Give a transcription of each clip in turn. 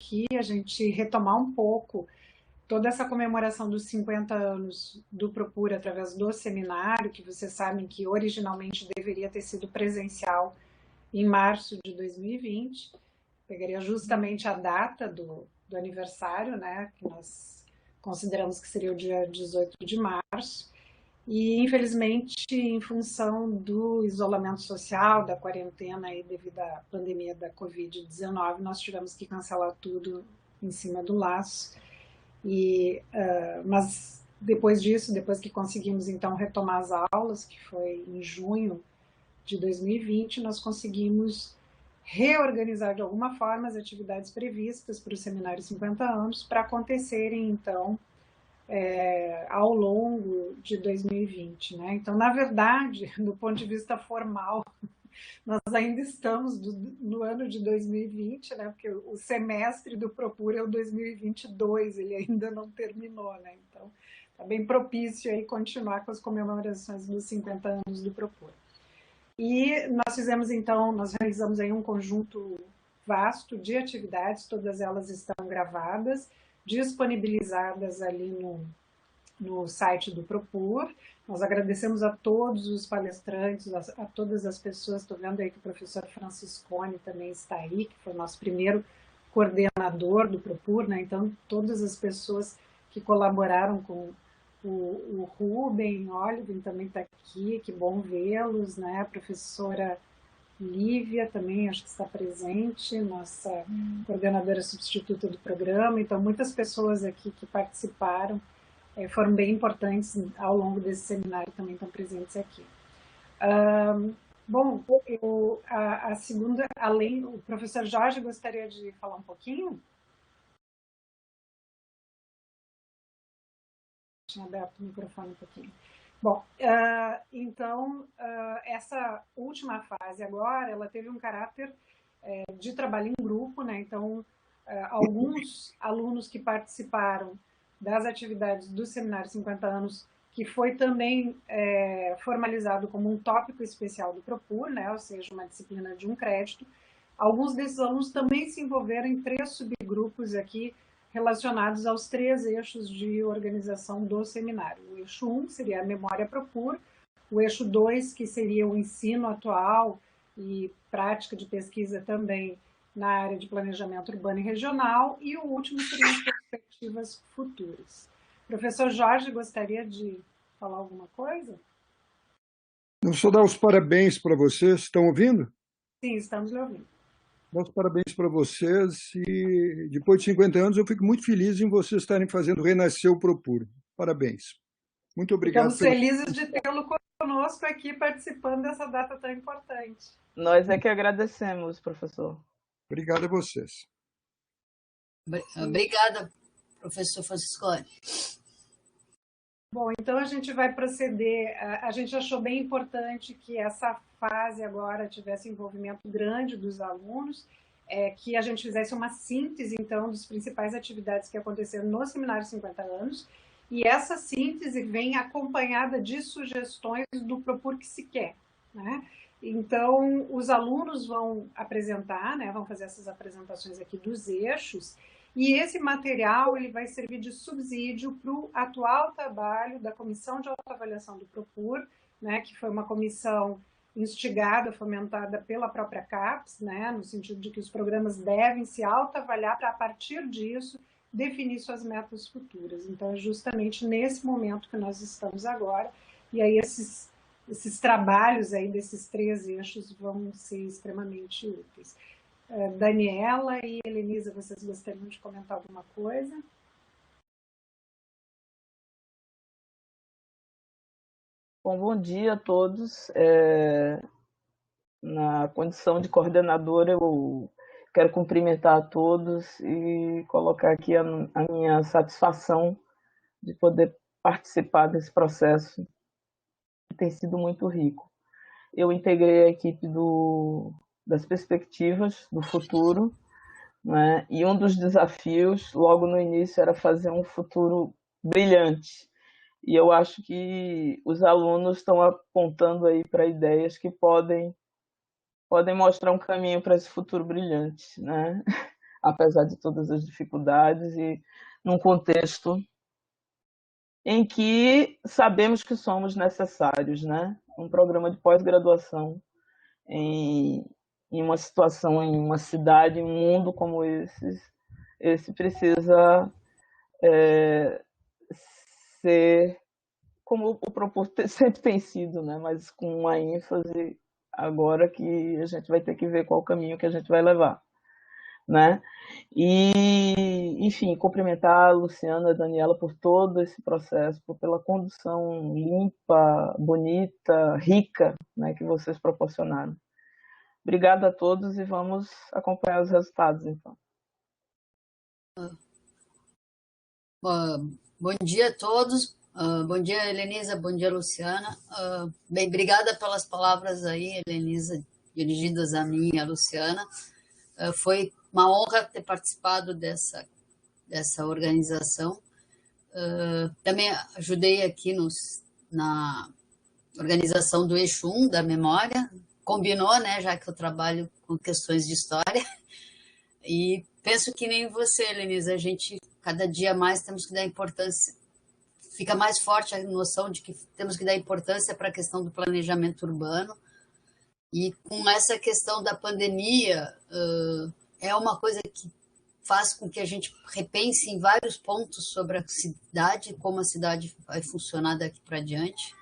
aqui a gente retomar um pouco toda essa comemoração dos 50 anos do Procura através do seminário, que vocês sabem que originalmente deveria ter sido presencial em março de 2020. Pegaria justamente a data do aniversário, né, que nós consideramos que seria o dia 18 de março. E, infelizmente, em função do isolamento social, da quarentena e devido à pandemia da Covid-19, nós tivemos que cancelar tudo em cima do laço. Mas depois disso, depois que conseguimos então retomar as aulas, que foi em junho de 2020, nós conseguimos reorganizar de alguma forma as atividades previstas para o Seminário 50 anos para acontecerem então ao longo de 2020, né? Então, na verdade, do ponto de vista formal, nós ainda estamos no ano de 2020, né? Porque o semestre do Procura é o 2022, ele ainda não terminou, né? Então, está bem propício aí continuar com as comemorações dos 50 anos do Procura. E nós fizemos, então, nós realizamos aí um conjunto vasto de atividades, todas elas estão gravadas, disponibilizadas ali no site do Propur. Nós agradecemos a todos os palestrantes, a todas as pessoas. Estou vendo aí que o professor Franciscone também está aí, que foi o nosso primeiro coordenador do Propur, né? Então, todas as pessoas que colaboraram com o Rubem Oliven também está aqui, que bom vê-los, né? A professora Lívia também acho que está presente, nossa coordenadora substituta do programa. Então, muitas pessoas aqui que participaram foram bem importantes ao longo desse seminário, também estão presentes aqui. Bom, a segunda, além, o professor Jorge gostaria de falar um pouquinho? Tinha aberto o microfone um pouquinho. Bom, então, essa última fase agora, ela teve um caráter de trabalho em grupo, né? Então, alguns alunos que participaram das atividades do Seminário 50 anos, que foi também formalizado como um tópico especial do Propur, né? Ou seja, uma disciplina de um crédito. Alguns desses alunos também se envolveram em 3 subgrupos aqui, relacionados aos 3 eixos de organização do seminário. O eixo 1 seria a memória Propur, o eixo 2, que seria o ensino atual e prática de pesquisa também na área de planejamento urbano e regional, e o último seria as perspectivas futuras. Professor Jorge, gostaria de falar alguma coisa? Eu só dar os parabéns para vocês, estão ouvindo? Sim, estamos lhe ouvindo. Dar os parabéns para vocês e depois de 50 anos eu fico muito feliz em vocês estarem fazendo renascer o Propur. Parabéns. Muito obrigado. Ficamos felizes de tê-lo conosco aqui participando dessa data tão importante. Nós é que agradecemos, professor. Obrigado a vocês. Obrigada, professor Franciscone. Bom, então a gente vai proceder. A gente achou bem importante que essa fase agora tivesse envolvimento grande dos alunos, que a gente fizesse uma síntese, então, das principais atividades que aconteceram no Seminário 50 anos, e essa síntese vem acompanhada de sugestões do Propur que se quer, né? Então, os alunos vão apresentar, né, vão fazer essas apresentações aqui dos eixos, e esse material ele vai servir de subsídio para o atual trabalho da Comissão de Autoavaliação do Propur, né, que foi uma comissão instigada, fomentada pela própria CAPES, né, no sentido de que os programas devem se autoavaliar para, a partir disso, definir suas metas futuras. Então, é justamente nesse momento que nós estamos agora, e aí esses trabalhos aí desses 3 eixos vão ser extremamente úteis. Daniela e Helenisa, vocês gostariam de comentar alguma coisa? Bom dia a todos. Na condição de coordenadora, eu quero cumprimentar a todos e colocar aqui a minha satisfação de poder participar desse processo, que tem sido muito rico. Eu integrei a equipe das perspectivas do futuro, né? E um dos desafios, logo no início, era fazer um futuro brilhante. E eu acho que os alunos estão apontando aí para ideias que podem mostrar um caminho para esse futuro brilhante, né? apesar de todas as dificuldades, e num contexto em que sabemos que somos necessários, né? Um programa de pós-graduação em uma situação, em uma cidade, em um mundo como esse precisa ser como o Propor sempre tem sido, né? Mas com uma ênfase agora que a gente vai ter que ver qual o caminho que a gente vai levar, né? E, enfim, cumprimentar a Luciana e a Daniela por todo esse processo, pela condução limpa, bonita, rica, né, que vocês proporcionaram. Obrigada a todos e vamos acompanhar os resultados, então. Bom dia a todos. Bom dia, Helenisa. Bom dia, Luciana. Bem, obrigada pelas palavras aí, Helenisa, dirigidas a mim e a Luciana. Foi uma honra ter participado dessa organização. Também ajudei aqui na organização do Eixo 1 da memória. Combinou, né, já que eu trabalho com questões de história. E penso que nem você, Helenisa, a gente, cada dia mais, temos que dar importância. Fica mais forte a noção de que temos que dar importância para a questão do planejamento urbano. E com essa questão da pandemia, é uma coisa que faz com que a gente repense em vários pontos sobre a cidade, como a cidade vai funcionar daqui para diante.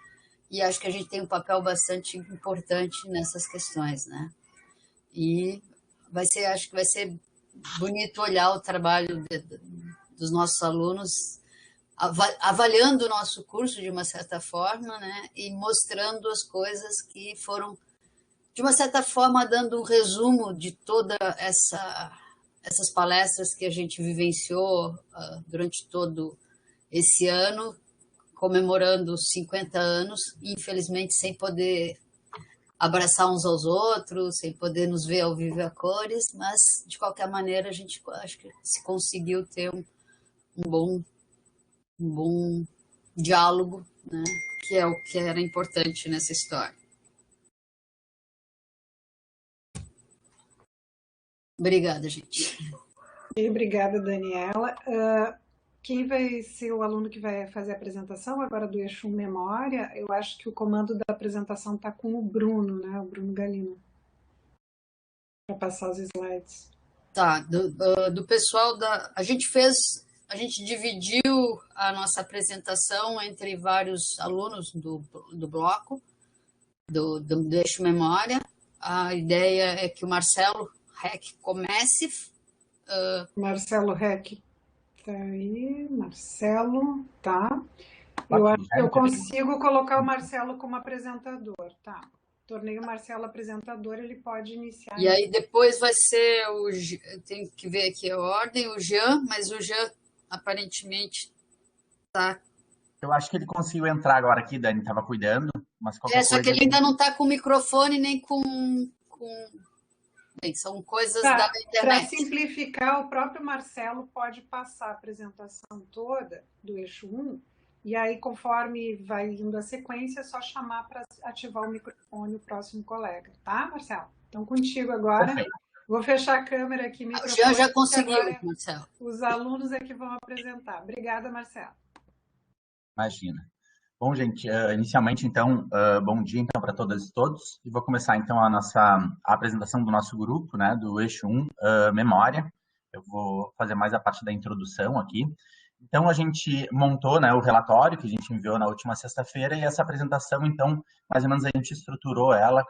E acho que a gente tem um papel bastante importante nessas questões, né? E acho que vai ser bonito olhar o trabalho dos nossos alunos, avaliando o nosso curso de uma certa forma, né? E mostrando as coisas que foram, de uma certa forma, dando um resumo de toda essas palestras que a gente vivenciou durante todo esse ano, comemorando os 50 anos, infelizmente sem poder abraçar uns aos outros, sem poder nos ver ao vivo a cores, mas, de qualquer maneira, a gente acho que se conseguiu ter um bom diálogo, né? Que é o que era importante nessa história. Obrigada, gente. Obrigada, Daniela. Quem vai ser o aluno que vai fazer a apresentação agora do Eixo Memória? Eu acho que o comando da apresentação está com o Bruno, né? O Bruno Galino, para passar os slides. Tá, do pessoal a gente dividiu a nossa apresentação entre vários alunos do bloco, do Eixo Memória. A ideia é que o Marcelo Reck comece. Marcelo Reck. Tá aí, Marcelo, tá. Eu acho que eu consigo colocar o Marcelo como apresentador, tá. Tornei o Marcelo apresentador, ele pode iniciar. E aí depois vai ser tem que ver aqui a ordem, o Jean, mas o Jean aparentemente tá. Eu acho que ele conseguiu entrar agora aqui, Dani, estava cuidando, mas qualquer coisa... Só que ele ainda não está com o microfone nem com... Bem, são coisas da internet. Para simplificar, o próprio Marcelo pode passar a apresentação toda do Eixo 1, e aí, conforme vai indo a sequência, é só chamar para ativar o microfone o próximo colega. Tá, Marcelo? Então, contigo agora. Perfeito. Vou fechar a câmera aqui. Microfone, já conseguiu, Marcelo. Os alunos é que vão apresentar. Obrigada, Marcelo. Imagina. Bom, gente, inicialmente, então, bom dia, então, para todas e todos. E vou começar, então, a apresentação do nosso grupo, né, do Eixo 1, Memória. Eu vou fazer mais a parte da introdução aqui. Então, a gente montou, né, o relatório que a gente enviou na última sexta-feira, e essa apresentação, então, mais ou menos a gente estruturou ela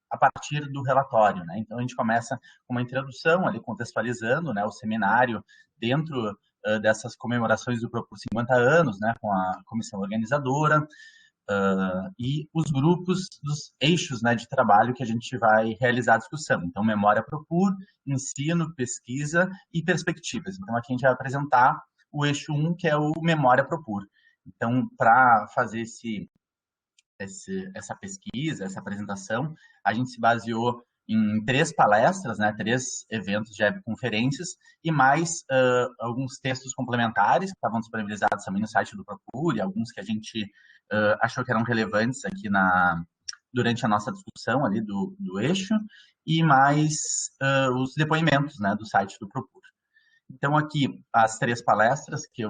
a partir do relatório, né? Então, a gente começa com uma introdução, ali, contextualizando, né, o seminário dentro dessas comemorações do Propor 50 anos, né, com a comissão organizadora e os grupos dos eixos, né, de trabalho que a gente vai realizar a discussão. Então, memória Propor, ensino, pesquisa e perspectivas. Então, aqui a gente vai apresentar o eixo 1, que é o memória Propor. Então, para fazer essa pesquisa, essa apresentação, a gente se baseou em 3 palestras, né, 3 eventos de webconferências e mais alguns textos complementares que estavam disponibilizados também no site do Propur, e alguns que a gente achou que eram relevantes aqui durante a nossa discussão ali do eixo, e mais os depoimentos, né, do site do Propur. Então, aqui, as 3 palestras que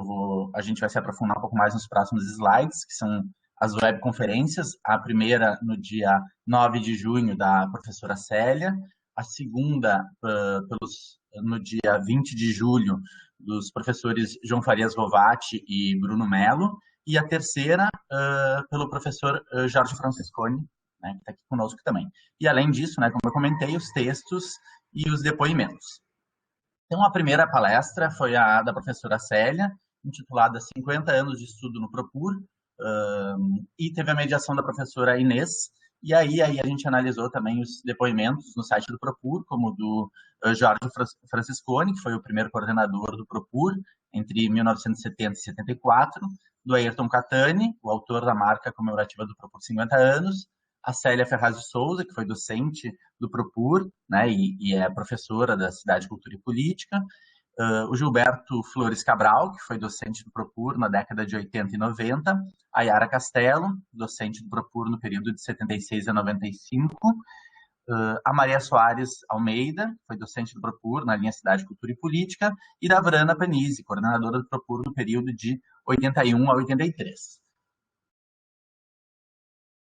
a gente vai se aprofundar um pouco mais nos próximos slides, que são as webconferências. A primeira, no dia 9 de junho, da professora Célia. A segunda, no dia 20 de julho, dos professores João Farias Rovati e Bruno Melo. E a terceira, pelo professor Jorge Francesconi, né, que está aqui conosco também. E, além disso, né, como eu comentei, os textos e os depoimentos. Então, a primeira palestra foi a da professora Célia, intitulada 50 anos de estudo no Propur, e teve a mediação da professora Inês, e aí a gente analisou também os depoimentos no site do Propur, como do Jorge Francesconi, que foi o primeiro coordenador do Propur, entre 1970 e 74, do Ayrton Catani, o autor da marca comemorativa do Propur 50 anos, a Célia Ferraz de Souza, que foi docente do Propur, né, e é professora da Cidade Cultura e Política, o Gilberto Flores Cabral, que foi docente do Propur na década de 80 e 90, a Yara Castelo, docente do Propur no período de 76 a 95, a Maria Soares Almeida, que foi docente do Propur na linha Cidade, Cultura e Política, e da Vrana Panizzi, coordenadora do Propur no período de 81 a 83.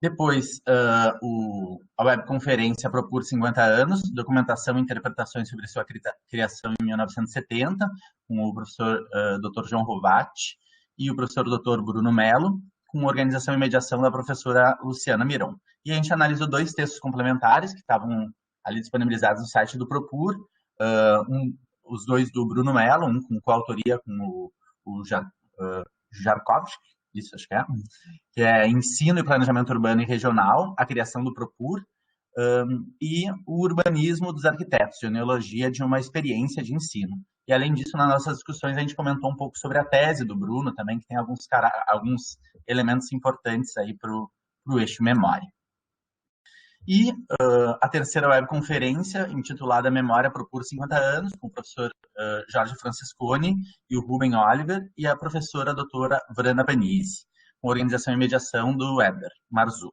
Depois, a webconferência Propur 50 anos, documentação e interpretações sobre sua criação em 1970, com o professor Dr. João Rovati e o professor Dr. Bruno Melo, com organização e mediação da professora Luciana Miron. E a gente analisou 2 textos complementares que estavam ali disponibilizados no site do Propur, os 2 do Bruno Melo, um com coautoria com o Jarkovski, isso acho que é Ensino e Planejamento Urbano e Regional, a criação do Propur, e o Urbanismo dos Arquitetos, genealogia de uma experiência de ensino. E, além disso, nas nossas discussões, a gente comentou um pouco sobre a tese do Bruno também, que tem alguns elementos importantes aí para o eixo memória. E a terceira webconferência, intitulada Memória Propur 50 anos, com o professor Jorge Francesconi e o Ruben Oliver, e a professora doutora Vrana Panizzi, com organização e mediação do Weber Marzu.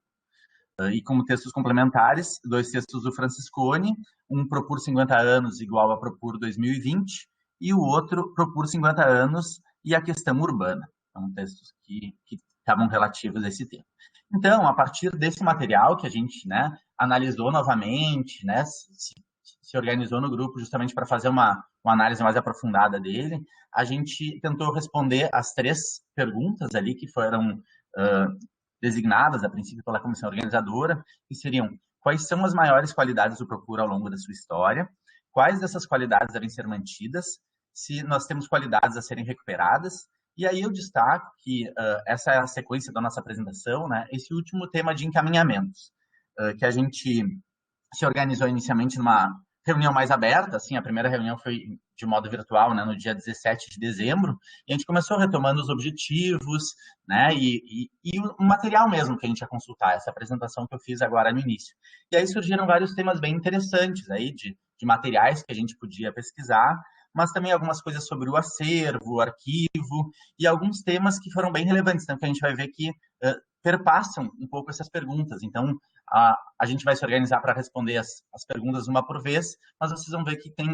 E como textos complementares, 2 textos do Francesconi, um Propur 50 anos igual a Propur 2020, e o outro Propur 50 anos e a questão urbana. São textos que estavam relativos a esse tema. Então, a partir desse material que a gente, né, analisou novamente, né, se organizou no grupo justamente para fazer uma análise mais aprofundada dele, a gente tentou responder as 3 perguntas ali que foram designadas a princípio pela comissão organizadora, que seriam: quais são as maiores qualidades do Propur ao longo da sua história? Quais dessas qualidades devem ser mantidas? Se nós temos qualidades a serem recuperadas? E aí eu destaco que essa é a sequência da nossa apresentação, né? Esse último tema de encaminhamentos, que a gente se organizou inicialmente numa reunião mais aberta, assim, a primeira reunião foi de modo virtual, né, no dia 17 de dezembro, e a gente começou retomando os objetivos, né, e o material mesmo que a gente ia consultar, essa apresentação que eu fiz agora no início. E aí surgiram vários temas bem interessantes aí, de materiais que a gente podia pesquisar, mas também algumas coisas sobre o acervo, o arquivo, e alguns temas que foram bem relevantes, então, que a gente vai ver que perpassam um pouco essas perguntas. Então, a gente vai se organizar para responder as perguntas uma por vez, mas vocês vão ver que tem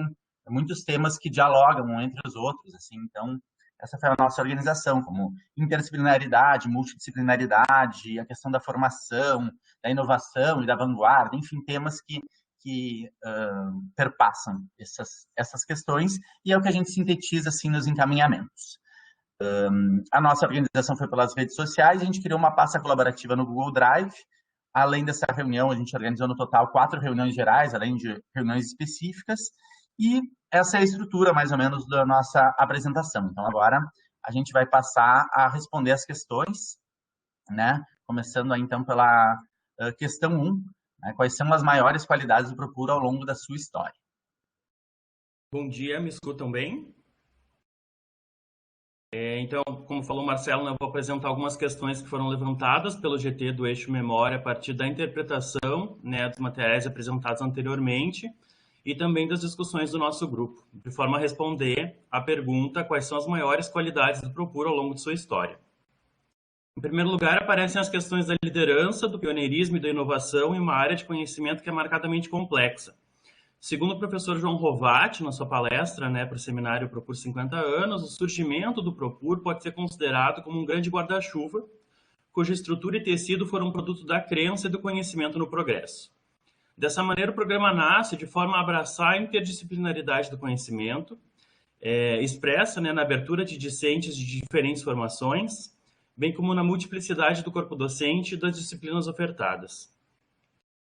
muitos temas que dialogam um entre os outros, assim. Então, essa foi a nossa organização, como interdisciplinaridade, multidisciplinaridade, a questão da formação, da inovação e da vanguarda, enfim, temas que perpassam essas questões, e é o que a gente sintetiza assim nos encaminhamentos. A nossa organização foi pelas redes sociais, a gente criou uma pasta colaborativa no Google Drive. Além dessa reunião, a gente organizou no total 4 reuniões gerais, além de reuniões específicas, e essa é a estrutura, mais ou menos, da nossa apresentação. Então, agora, a gente vai passar a responder as questões, né? Começando aí, então, pela questão 1, né? Quais são as maiores qualidades do Propur ao longo da sua história? Bom dia, me escutam bem? Então, como falou o Marcelo, eu vou apresentar algumas questões que foram levantadas pelo GT do Eixo Memória a partir da interpretação, né, dos materiais apresentados anteriormente e também das discussões do nosso grupo, de forma a responder à pergunta: quais são as maiores qualidades do Propur ao longo de sua história. Em primeiro lugar, aparecem as questões da liderança, do pioneirismo e da inovação em uma área de conhecimento que é marcadamente complexa. Segundo o professor João Rovati, na sua palestra, né, para o seminário Propur 50 anos, o surgimento do Propur pode ser considerado como um grande guarda-chuva, cuja estrutura e tecido foram produto da crença e do conhecimento no progresso. Dessa maneira, o programa nasce de forma a abraçar a interdisciplinaridade do conhecimento, expressa, né, na abertura de discentes de diferentes formações, bem como na multiplicidade do corpo docente e das disciplinas ofertadas.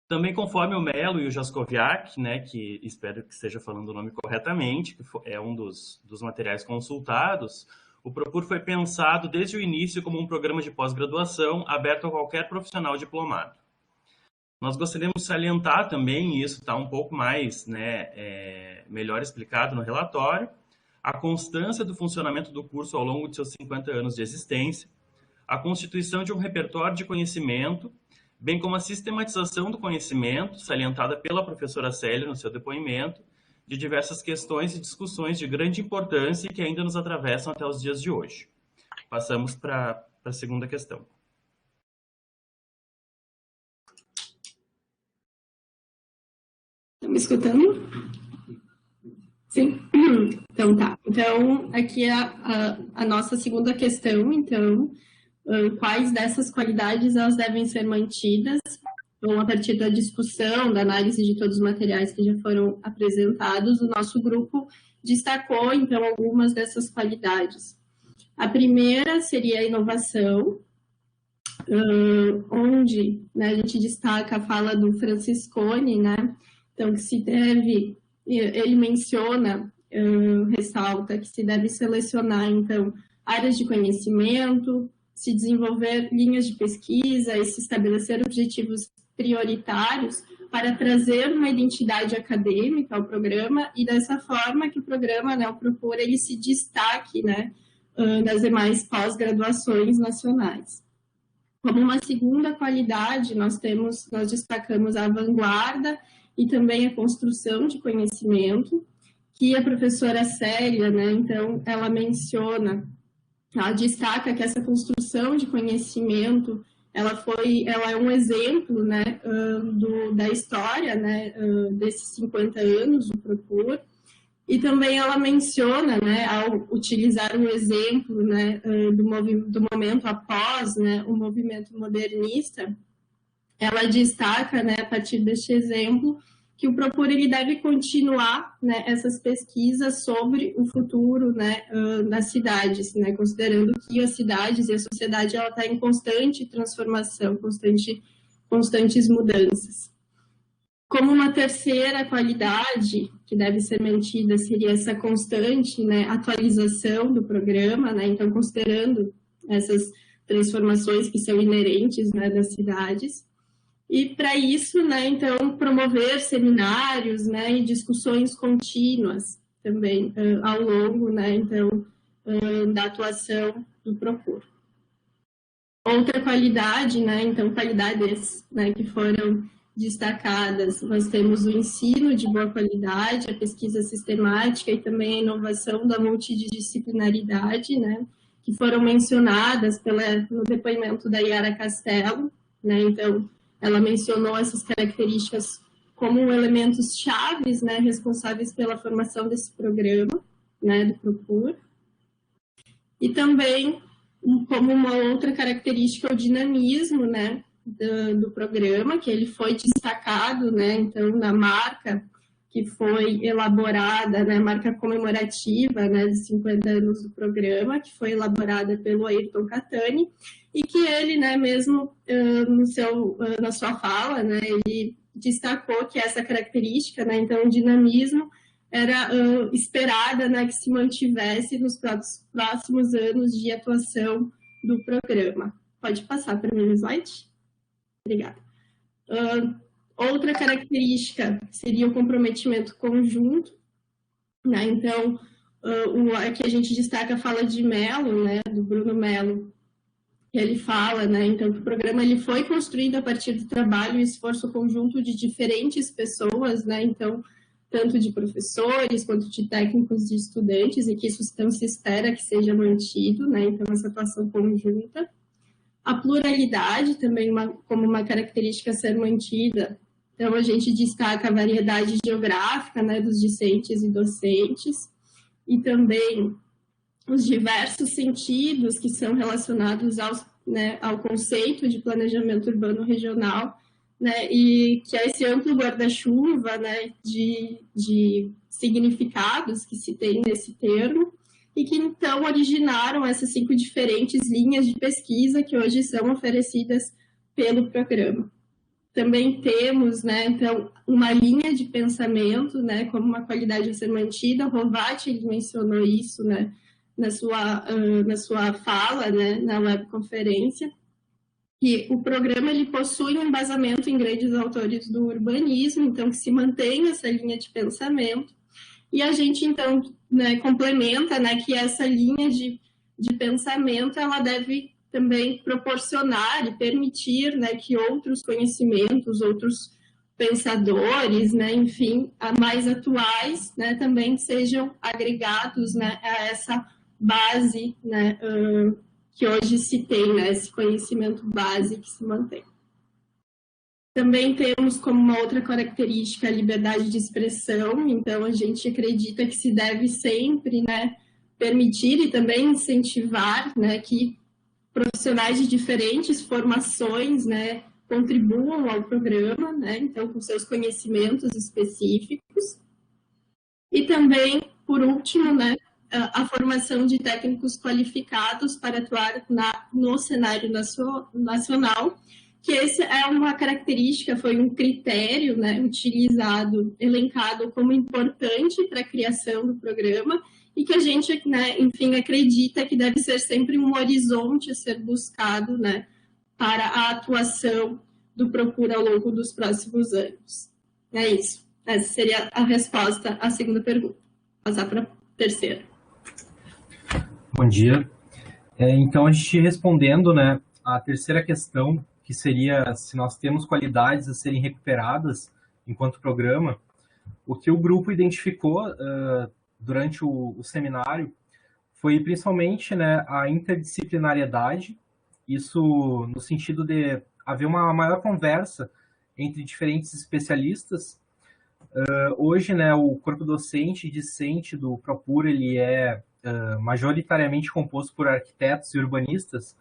Também, conforme o Melo e o Jaskowiak, né, que espero que esteja falando o nome corretamente, que é um dos materiais consultados, o Propur foi pensado desde o início como um programa de pós-graduação aberto a qualquer profissional diplomado. Nós gostaríamos de salientar também, e isso está um pouco mais, né, melhor explicado no relatório, a constância do funcionamento do curso ao longo de seus 50 anos de existência, a constituição de um repertório de conhecimento, bem como a sistematização do conhecimento, salientada pela professora Célia no seu depoimento, de diversas questões e discussões de grande importância e que ainda nos atravessam até os dias de hoje. Passamos para a segunda questão. Estão me escutando? Sim? Então tá. Então, aqui é a nossa segunda questão, então, quais dessas qualidades elas devem ser mantidas? Então, a partir da discussão, da análise de todos os materiais que já foram apresentados, o nosso grupo destacou, então, algumas dessas qualidades. A primeira seria a inovação, onde, né, a gente destaca a fala do Franciscone, né? Então, que se deve, ele menciona, ressalta que se deve selecionar, então, áreas de conhecimento, se desenvolver linhas de pesquisa e se estabelecer objetivos prioritários para trazer uma identidade acadêmica ao programa e dessa forma que o programa, né, o Propur, ele se destaque, né, das demais pós-graduações nacionais. Como uma segunda qualidade, nós destacamos a vanguarda e também a construção de conhecimento, que a professora Célia, né, então, ela menciona, ela destaca que essa construção de conhecimento, ela é um exemplo, né, da história, né, desses 50 anos do Propur, e também ela menciona, né, ao utilizar um exemplo, né, do momento após, né, o movimento modernista, ela destaca, né, a partir deste exemplo, que o Propur ele deve continuar, né, essas pesquisas sobre o futuro, né, das cidades, né, considerando que as cidades e a sociedade ela está em constante transformação, constantes mudanças. Como uma terceira qualidade que deve ser mantida seria essa constante, né, atualização do programa, né, então considerando essas transformações que são inerentes, né, das cidades. E para isso, né, então, promover seminários, né, e discussões contínuas também ao longo, né, então, da atuação do Propur. Outra qualidade, né, então, qualidades, né, que foram destacadas, nós temos o ensino de boa qualidade, a pesquisa sistemática e também a inovação da multidisciplinaridade, né, que foram mencionadas no depoimento da Yara Castelo, né, então, ela mencionou essas características como elementos chaves, né, responsáveis pela formação desse programa, né, do Propur. E também, como uma outra característica, o dinamismo, né, do programa, que ele foi destacado, né, então, na marca que foi elaborada, né, marca comemorativa, né, de 50 anos do programa, que foi elaborada pelo Ayrton Catani, e que ele, né, mesmo na sua fala, né, ele destacou que essa característica, né, então, o dinamismo, era esperada, né, que se mantivesse nos próximos anos de atuação do programa. Pode passar para mim o slide? Obrigada. Outra característica seria o comprometimento conjunto, né? Então, aqui a gente destaca a fala de Melo, né, do Bruno Melo, que ele fala, né, então, que o programa ele foi construído a partir do trabalho e esforço conjunto de diferentes pessoas, né, então, tanto de professores quanto de técnicos e estudantes, e que isso então se espera que seja mantido, né, então, essa atuação conjunta. A pluralidade também como uma característica a ser mantida, Então, a gente destaca a variedade geográfica, né, dos discentes e docentes, e também os diversos sentidos que são relacionados ao conceito de planejamento urbano regional, né, e que é esse amplo guarda-chuva, né, de significados que se tem nesse termo, e que então originaram essas 5 diferentes linhas de pesquisa que hoje são oferecidas pelo programa. Também temos, né, então, uma linha de pensamento, né, como uma qualidade a ser mantida. O Rovati mencionou isso, né, na sua fala, né, na webconferência, que o programa ele possui um embasamento em grandes autores do urbanismo, então que se mantém essa linha de pensamento, e a gente então, né, complementa, né, que essa linha de pensamento ela deve também proporcionar e permitir, né, que outros conhecimentos, outros pensadores, né, enfim, mais atuais, né, também sejam agregados, né, a essa base, né, que hoje se tem, né, esse conhecimento base que se mantém. Também temos como uma outra característica a liberdade de expressão, então a gente acredita que se deve sempre, né, permitir e também incentivar, né, que profissionais de diferentes formações, né, contribuam ao programa, né, então com seus conhecimentos específicos. E também, por último, né, a formação de técnicos qualificados para atuar no cenário nacional, que essa é uma característica, foi um critério, né, utilizado, elencado como importante para a criação do programa, e que a gente, né, enfim, acredita que deve ser sempre um horizonte a ser buscado, né, para a atuação do Procura ao longo dos próximos anos. É isso. Essa seria a resposta à segunda pergunta. Vou passar para a terceira. Bom dia. Então, a gente respondendo, né, a terceira questão, que seria se nós temos qualidades a serem recuperadas enquanto programa, o que o grupo identificou durante o seminário foi principalmente, né, a interdisciplinariedade, isso no sentido de haver uma maior conversa entre diferentes especialistas. Hoje, né, o corpo docente e discente do Propur ele é majoritariamente composto por arquitetos e urbanistas,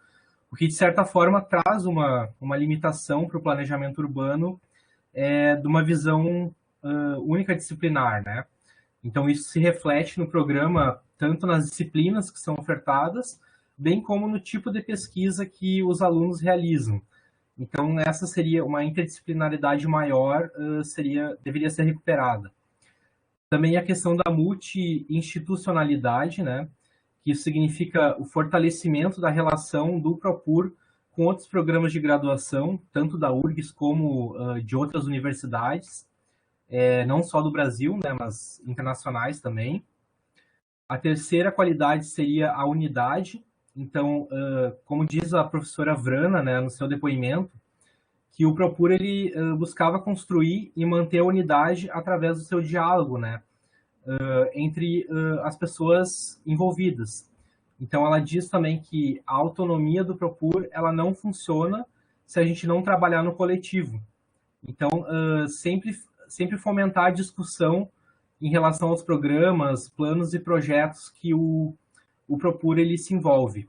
o que, de certa forma, traz uma limitação para o planejamento urbano de uma visão única disciplinar, né? Então, isso se reflete no programa, tanto nas disciplinas que são ofertadas, bem como no tipo de pesquisa que os alunos realizam. Então, essa seria uma interdisciplinaridade maior, deveria ser recuperada. Também a questão da multi-institucionalidade, né? Que isso significa o fortalecimento da relação do Propur com outros programas de graduação, tanto da URGS como de outras universidades, não só do Brasil, né, mas internacionais também. A terceira qualidade seria a unidade. Então, como diz a professora Vrana, né, no seu depoimento, que o Propur ele buscava construir e manter a unidade através do seu diálogo, né, entre as pessoas envolvidas. Então, ela diz também que a autonomia do Propur ela não funciona se a gente não trabalhar no coletivo. Então, sempre fomentar a discussão em relação aos programas, planos e projetos que o Propur ele se envolve.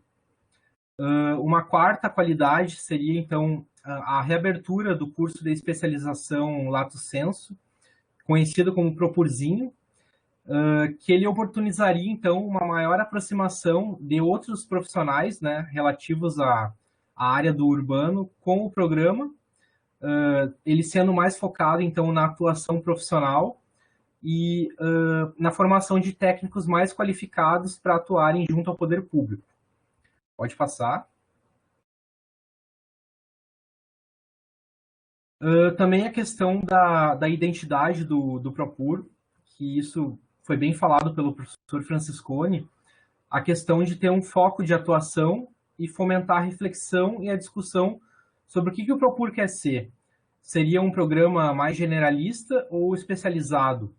Uma quarta qualidade seria, então, a reabertura do curso de especialização Lato Sensu, conhecido como Propurzinho, que ele oportunizaria, então, uma maior aproximação de outros profissionais, né, relativos à área do urbano com o programa, ele sendo mais focado, então, na atuação profissional e na formação de técnicos mais qualificados para atuarem junto ao poder público. Pode passar. Também a questão da identidade do Propur, que isso foi bem falado pelo professor Franciscone, a questão de ter um foco de atuação e fomentar a reflexão e a discussão sobre o que o Propur quer ser. Seria um programa mais generalista ou especializado?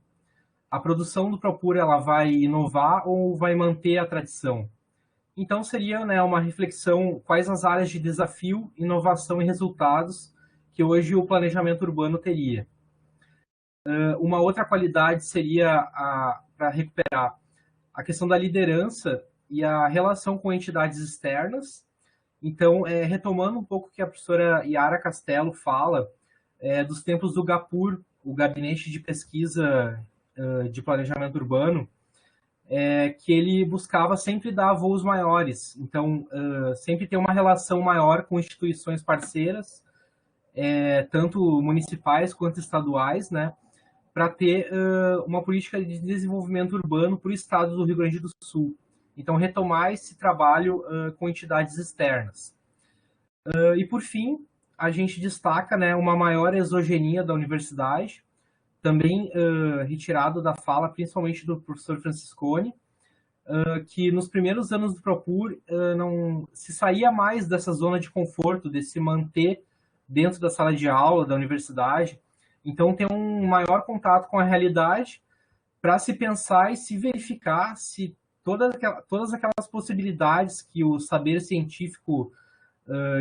A produção do Propur ela vai inovar ou vai manter a tradição? Então, seria, né, uma reflexão quais as áreas de desafio, inovação e resultados que hoje o planejamento urbano teria. Uma outra qualidade seria, para recuperar, a questão da liderança e a relação com entidades externas. Então, retomando um pouco o que a professora Yara Castelo fala, dos tempos do GAPUR, o Gabinete de Pesquisa de Planejamento Urbano, que ele buscava sempre dar voos maiores. Então, sempre ter uma relação maior com instituições parceiras, tanto municipais quanto estaduais, né, para ter uma política de desenvolvimento urbano para o estado do Rio Grande do Sul. Então, retomar esse trabalho com entidades externas. E, por fim, a gente destaca, né, uma maior exogenia da universidade, também retirado da fala, principalmente do professor Franciscone, que nos primeiros anos do Propur não se saía mais dessa zona de conforto, de se manter dentro da sala de aula da universidade. Então, ter um maior contato com a realidade para se pensar e se verificar se todas aquelas possibilidades que o saber científico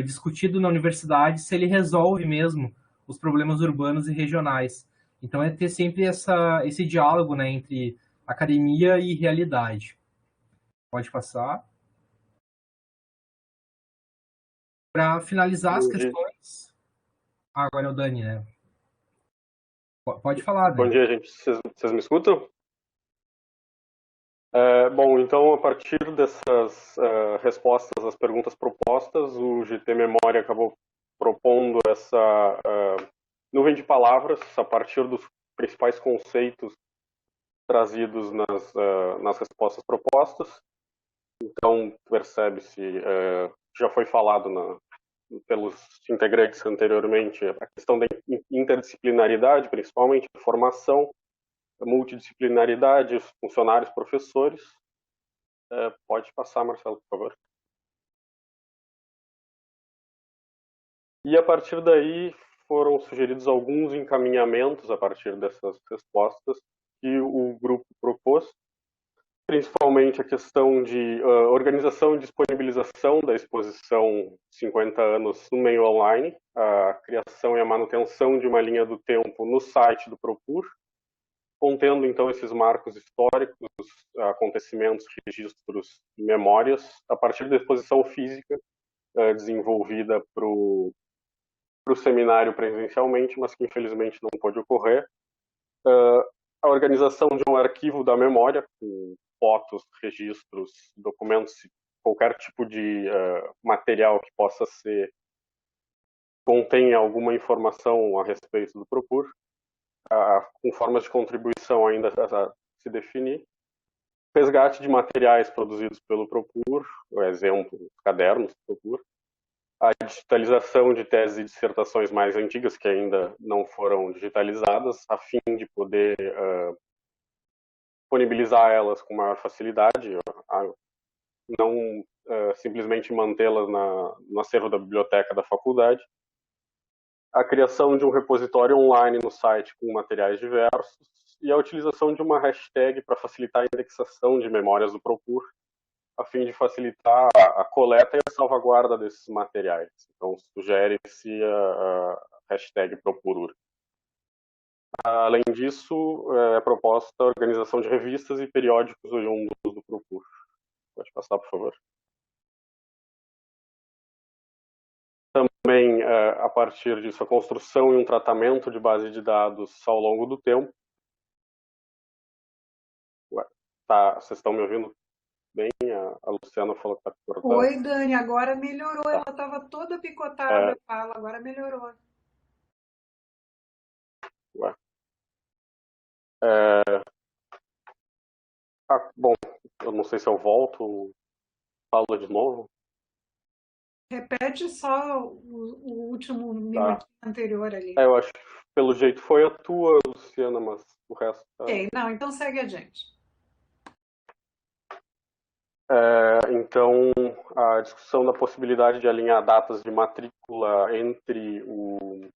discutido na universidade, se ele resolve mesmo os problemas urbanos e regionais. Então, ter sempre esse diálogo, né, entre academia e realidade. Pode passar. Para finalizar as questões... agora é o Dani, né? Pode falar, Dani. Bom dia, gente. Vocês me escutam? Bom, então, a partir dessas respostas às perguntas propostas, o GT Memória acabou propondo essa nuvem de palavras a partir dos principais conceitos trazidos nas respostas propostas. Então, percebe-se, já foi falado pelos integrantes anteriormente, a questão da interdisciplinaridade, principalmente a formação, a multidisciplinaridade, os funcionários, professores. Pode passar, Marcelo, por favor. E a partir daí foram sugeridos alguns encaminhamentos a partir dessas respostas que o grupo propôs, principalmente a questão de organização e disponibilização da exposição 50 anos no meio online, a criação e a manutenção de uma linha do tempo no site do Propur, contendo então esses marcos históricos, acontecimentos, registros e memórias, a partir da exposição física desenvolvida para o seminário presencialmente, mas que infelizmente não pôde ocorrer. A organização de um arquivo da memória, com fotos, registros, documentos, qualquer tipo de material que possa contenha alguma informação a respeito do Propur, com formas de contribuição ainda a se definir. Resgate de materiais produzidos pelo Propur, por exemplo, os cadernos do Propur. A digitalização de teses e dissertações mais antigas que ainda não foram digitalizadas, a fim de poder disponibilizar elas com maior facilidade, não simplesmente mantê-las no acervo da biblioteca da faculdade. A criação de um repositório online no site com materiais diversos e a utilização de uma hashtag para facilitar a indexação de memórias do Propur, a fim de facilitar a coleta e a salvaguarda desses materiais. Então, sugere-se a hashtag Propurur. Além disso, é proposta a organização de revistas e periódicos oriundos do Propur. Pode passar, por favor. Também, a partir disso, a construção e um tratamento de base de dados ao longo do tempo. Vocês estão me ouvindo bem? A Luciana falou que está cortando. Oi, Dani, agora melhorou. Ela estava toda picotada, fala, agora melhorou. Bom, eu não sei se eu volto ou falo de novo. Repete só o último minuto anterior ali. Eu acho que pelo jeito foi a tua, Luciana, mas o resto... Ok, não, então segue adiante. Então, a discussão da possibilidade de alinhar datas de matrícula entre o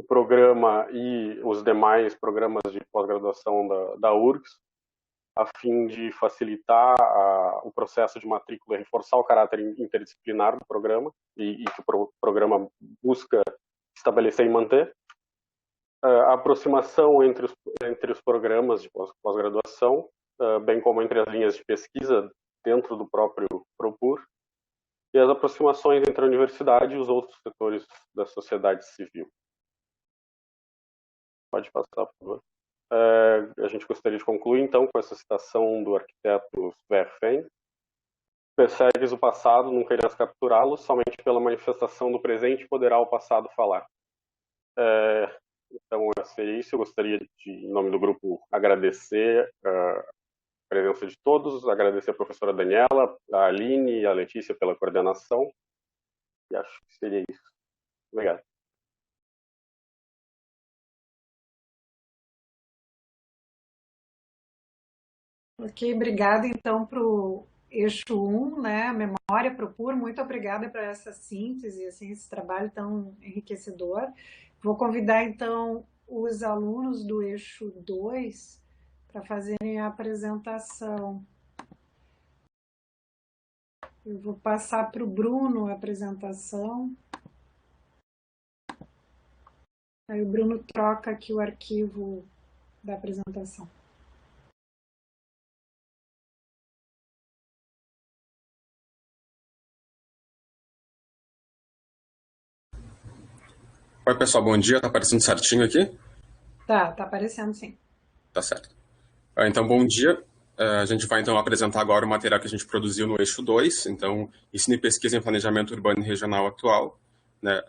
programa e os demais programas de pós-graduação da URGS, a fim de facilitar o processo de matrícula e reforçar o caráter interdisciplinar do programa e que o programa busca estabelecer e manter. a aproximação entre os programas de pós-graduação, bem como entre as linhas de pesquisa dentro do próprio Propur, e as aproximações entre a universidade e os outros setores da sociedade civil. Pode passar, por favor. A gente gostaria de concluir, então, com essa citação do arquiteto Sverre Fehn: persegues o passado, nunca irás capturá-lo, somente pela manifestação do presente poderá o passado falar. Então, seria isso. Eu gostaria de, em nome do grupo, agradecer a presença de todos, agradecer a professora Daniela, a Aline e a Letícia pela coordenação, e acho que seria isso. Obrigado. Ok, obrigada então para o eixo 1, né, Memória, Propur. Muito obrigada por essa síntese, assim, esse trabalho tão enriquecedor. Vou convidar então os alunos do eixo 2 para fazerem a apresentação. Eu vou passar para o Bruno a apresentação. Aí o Bruno troca aqui o arquivo da apresentação. Oi, pessoal, bom dia. Tá aparecendo certinho aqui? Tá aparecendo sim. Tá certo. Então, bom dia. A gente vai, então, apresentar agora o material que a gente produziu no eixo 2, então, Ensino e Pesquisa em Planejamento Urbano e Regional Atual, né,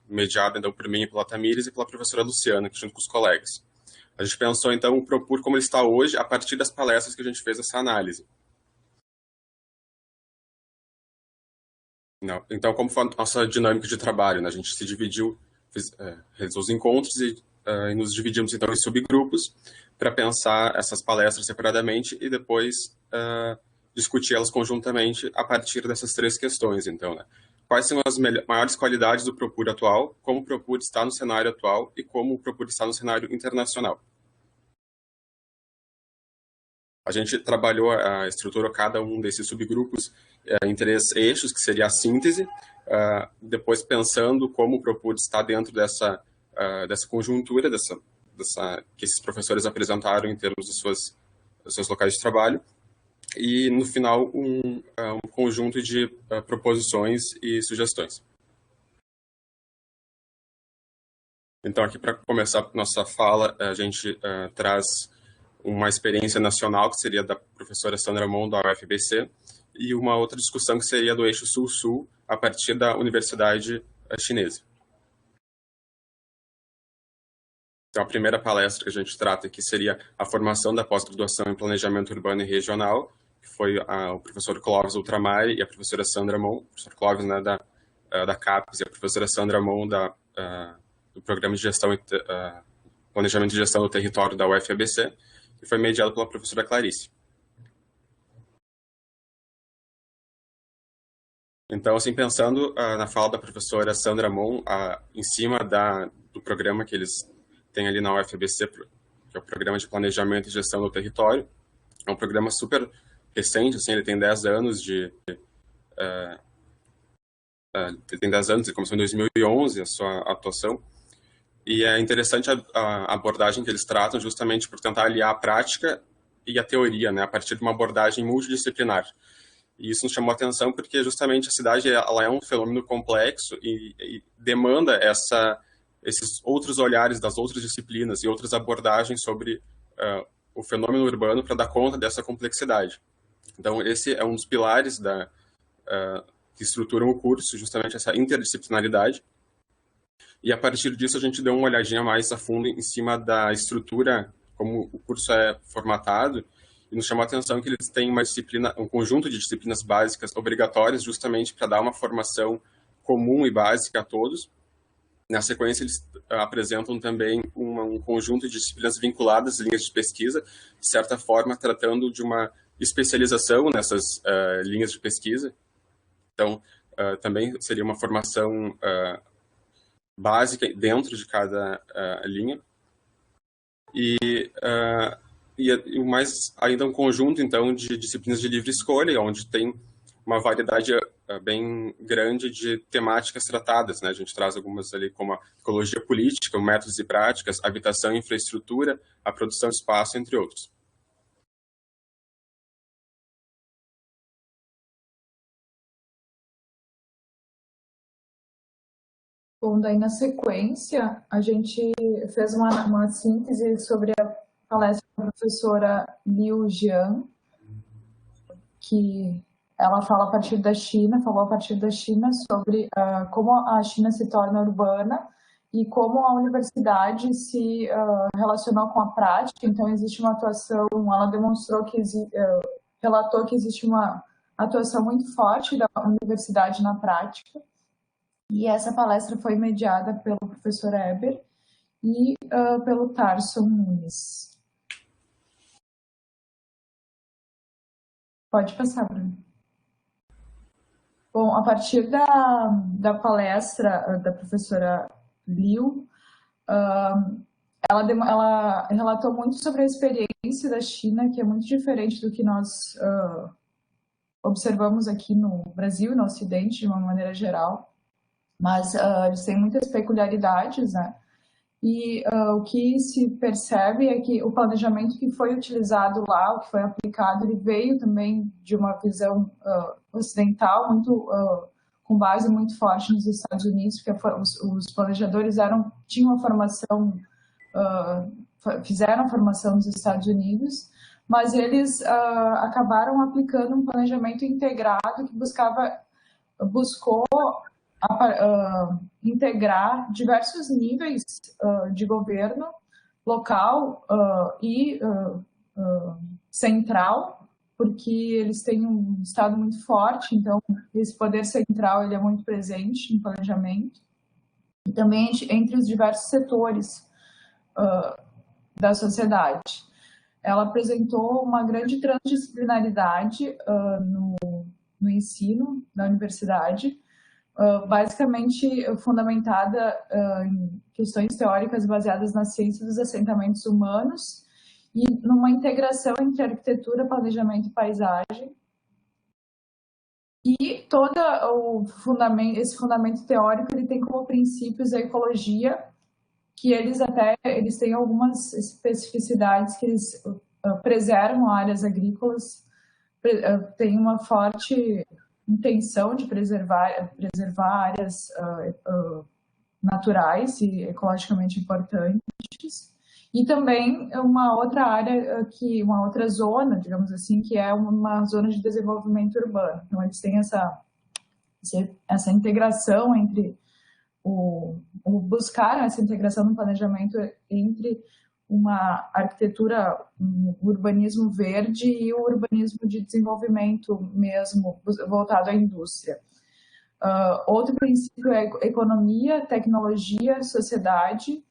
mediado, então, por mim, pela Tamires e pela professora Luciana, aqui junto com os colegas. A gente pensou, então, o Propur como ele está hoje, a partir das palestras que a gente fez essa análise. Então, como foi a nossa dinâmica de trabalho, né? A gente se dividiu, realizou os encontros e nos dividimos, então, em subgrupos para pensar essas palestras separadamente e depois discutir elas conjuntamente a partir dessas 3 questões. Então, né? Quais são as maiores qualidades do Propur atual, como o Propur está no cenário atual e como o Propur está no cenário internacional. A gente trabalhou, estruturou cada um desses subgrupos em 3 eixos, que seria a síntese, depois pensando como o Propur está dentro dessa conjuntura, que esses professores apresentaram em termos dos seus locais de trabalho, e, no final, um conjunto de proposições e sugestões. Então, aqui, para começar nossa fala, a gente traz uma experiência nacional, que seria da professora Sandra Mon, da UFBC, e uma outra discussão que seria do eixo Sul-Sul, a partir da Universidade Chinesa. Então, a primeira palestra que a gente trata aqui seria a formação da pós-graduação em Planejamento Urbano e Regional, que foi o professor Clóvis Ultramar e a professora Sandra Mon, o professor Clóvis, né, da CAPES, e a professora Sandra Mon, do Programa de Gestão Planejamento e Gestão do Território da UFABC, e foi mediado pela professora Clarice. Então, assim, pensando na fala da professora Sandra Mon, em cima do programa que eles têm ali na UFABC, que é o Programa de Planejamento e Gestão do Território, é um programa super recente, assim, ele tem 10 anos ele começou em 2011 a sua atuação, e é interessante a abordagem que eles tratam, justamente por tentar aliar a prática e a teoria, né, a partir de uma abordagem multidisciplinar. E isso nos chamou a atenção porque justamente a cidade ela é um fenômeno complexo e demanda esses outros olhares das outras disciplinas e outras abordagens sobre o fenômeno urbano para dar conta dessa complexidade. Então, esse é um dos pilares que estruturam o curso, justamente essa interdisciplinaridade. E a partir disso a gente deu uma olhadinha mais a fundo em cima da estrutura, como o curso é formatado, e nos chamou a atenção que eles têm um conjunto de disciplinas básicas obrigatórias, justamente para dar uma formação comum e básica a todos. Na sequência, eles apresentam também um conjunto de disciplinas vinculadas, linhas de pesquisa, de certa forma, tratando de uma especialização nessas linhas de pesquisa. Então, também seria uma formação básica dentro de cada linha. E mais ainda um conjunto, então, de disciplinas de livre escolha, onde tem uma variedade bem grande de temáticas tratadas, né? A gente traz algumas ali como a ecologia política, métodos e práticas, habitação e infraestrutura, a produção de espaço, entre outros. Bom, daí na sequência, a gente fez uma síntese sobre a palestra da professora Liu Jian, que ela falou a partir da China sobre como a China se torna urbana e como a universidade se relacionou com a prática. Então, existe uma atuação, ela demonstrou que relatou que existe uma atuação muito forte da universidade na prática. E essa palestra foi mediada pelo professor Eber e pelo Tarso Nunes. Pode passar, Bruno. Bom, a partir da palestra da professora Liu, ela relatou muito sobre a experiência da China, que é muito diferente do que nós observamos aqui no Brasil, no Ocidente, de uma maneira geral. Mas eles têm muitas peculiaridades, né? E o que se percebe é que o planejamento que foi utilizado lá, o que foi aplicado, ele veio também de uma visão ocidental, com base muito forte nos Estados Unidos, porque os planejadores tinham uma formação, fizeram a formação nos Estados Unidos, mas eles acabaram aplicando um planejamento integrado que buscou integrar diversos níveis de governo local e central, porque eles têm um Estado muito forte, então esse poder central ele é muito presente no planejamento, e também entre os diversos setores da sociedade. Ela apresentou uma grande transdisciplinaridade no ensino da universidade, basicamente fundamentada em questões teóricas baseadas na ciência dos assentamentos humanos e numa integração entre arquitetura, planejamento e paisagem. E todo esse fundamento teórico ele tem como princípios a ecologia, que eles têm algumas especificidades que eles preservam áreas agrícolas, tem uma forte intenção de preservar áreas naturais e ecologicamente importantes, e também uma outra área, uma outra zona, digamos assim, que é uma zona de desenvolvimento urbano. Então, eles têm essa integração entre buscaram essa integração no planejamento entre uma arquitetura, um urbanismo verde e o urbanismo de desenvolvimento mesmo, voltado à indústria. Outro princípio é economia, tecnologia, sociedade,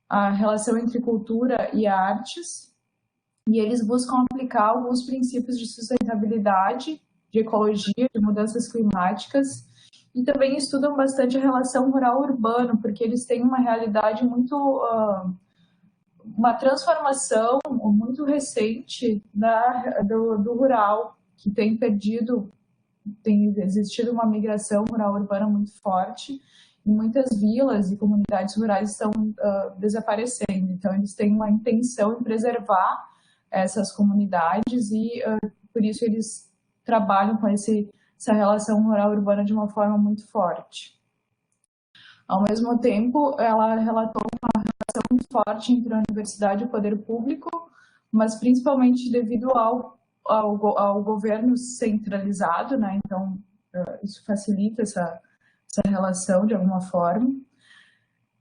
a relação entre cultura e artes, e eles buscam aplicar alguns princípios de sustentabilidade, de ecologia, de mudanças climáticas, e também estudam bastante a relação rural-urbano, porque eles têm uma realidade muito... uma transformação muito recente do rural, que tem existido uma migração rural-urbana muito forte, e muitas vilas e comunidades rurais estão desaparecendo. Então, eles têm uma intenção em preservar essas comunidades e, por isso, eles trabalham com essa relação rural-urbana de uma forma muito forte. Ao mesmo tempo, ela relatou uma relação muito forte entre a universidade e o poder público, mas principalmente devido ao governo centralizado, né? Então, isso facilita essa relação de alguma forma.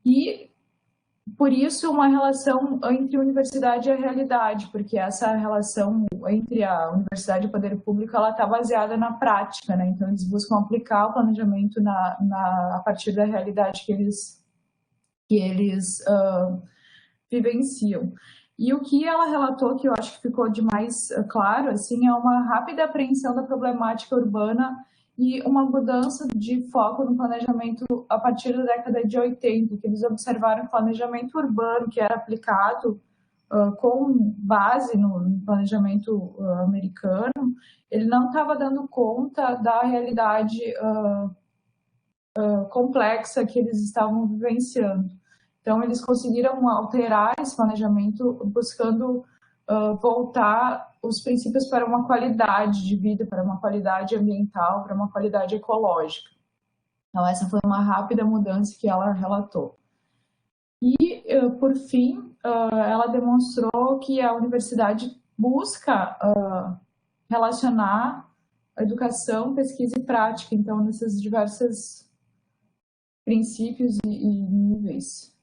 E, por isso, uma relação entre a universidade e a realidade, porque essa relação entre a universidade e o poder público ela está baseada na prática, né? Então, eles buscam aplicar o planejamento a partir da realidade que eles vivenciam. E o que ela relatou, que eu acho que ficou de mais claro, assim, é uma rápida apreensão da problemática urbana e uma mudança de foco no planejamento a partir da década de 80, que eles observaram o planejamento urbano que era aplicado com base no planejamento americano, ele não estava dando conta da realidade complexa que eles estavam vivenciando. Então, eles conseguiram alterar esse planejamento buscando voltar os princípios para uma qualidade de vida, para uma qualidade ambiental, para uma qualidade ecológica. Então, essa foi uma rápida mudança que ela relatou. E, por fim, ela demonstrou que a universidade busca relacionar a educação, pesquisa e prática, então, nesses diversos princípios e níveis.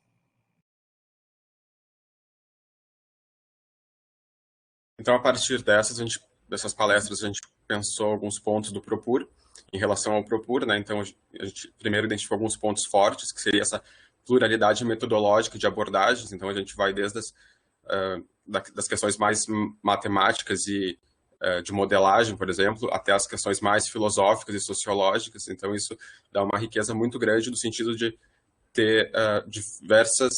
Então, a partir dessas palestras, a gente pensou alguns pontos do Propur, em relação ao Propur, né? Então, a gente primeiro identificou alguns pontos fortes, que seria essa pluralidade metodológica de abordagens. Então, a gente vai desde das questões mais matemáticas e de modelagem, por exemplo, até as questões mais filosóficas e sociológicas. Então, isso dá uma riqueza muito grande no sentido de ter diversas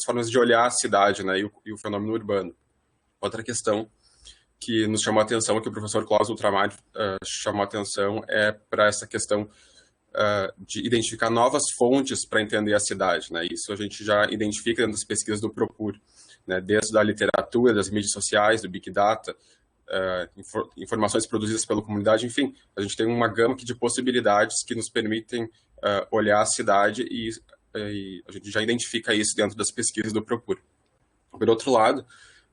formas de olhar a cidade, né? E o fenômeno urbano. Outra questão que nos chamou a atenção, que o professor Klaus Ultramar chamou a atenção, é para essa questão de identificar novas fontes para entender a cidade, né? Isso a gente já identifica dentro das pesquisas do Propur, né? Desde a literatura, das mídias sociais, do Big Data, informações produzidas pela comunidade, enfim, a gente tem uma gama aqui de possibilidades que nos permitem olhar a cidade e a gente já identifica isso dentro das pesquisas do Propur. Por outro lado,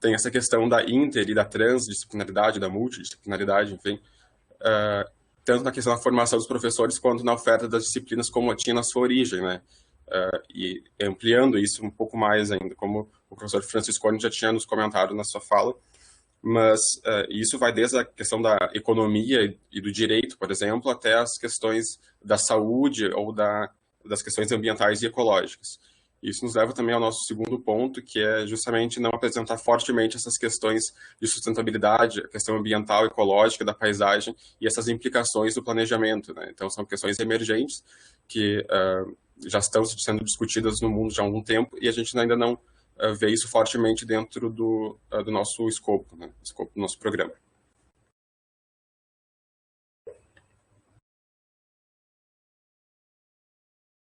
tem essa questão da inter e da transdisciplinaridade, da multidisciplinaridade, enfim, tanto na questão da formação dos professores quanto na oferta das disciplinas como tinha na sua origem, né? E ampliando isso um pouco mais ainda, como o professor Franciscone já tinha nos comentado na sua fala, mas isso vai desde a questão da economia e do direito, por exemplo, até as questões da saúde ou das questões ambientais e ecológicas. Isso nos leva também ao nosso segundo ponto, que é justamente não apresentar fortemente essas questões de sustentabilidade, a questão ambiental, ecológica, da paisagem e essas implicações do planejamento, né? Então, são questões emergentes que já estão sendo discutidas no mundo já há algum tempo e a gente ainda não vê isso fortemente dentro do nosso escopo, né? Escopo do nosso programa.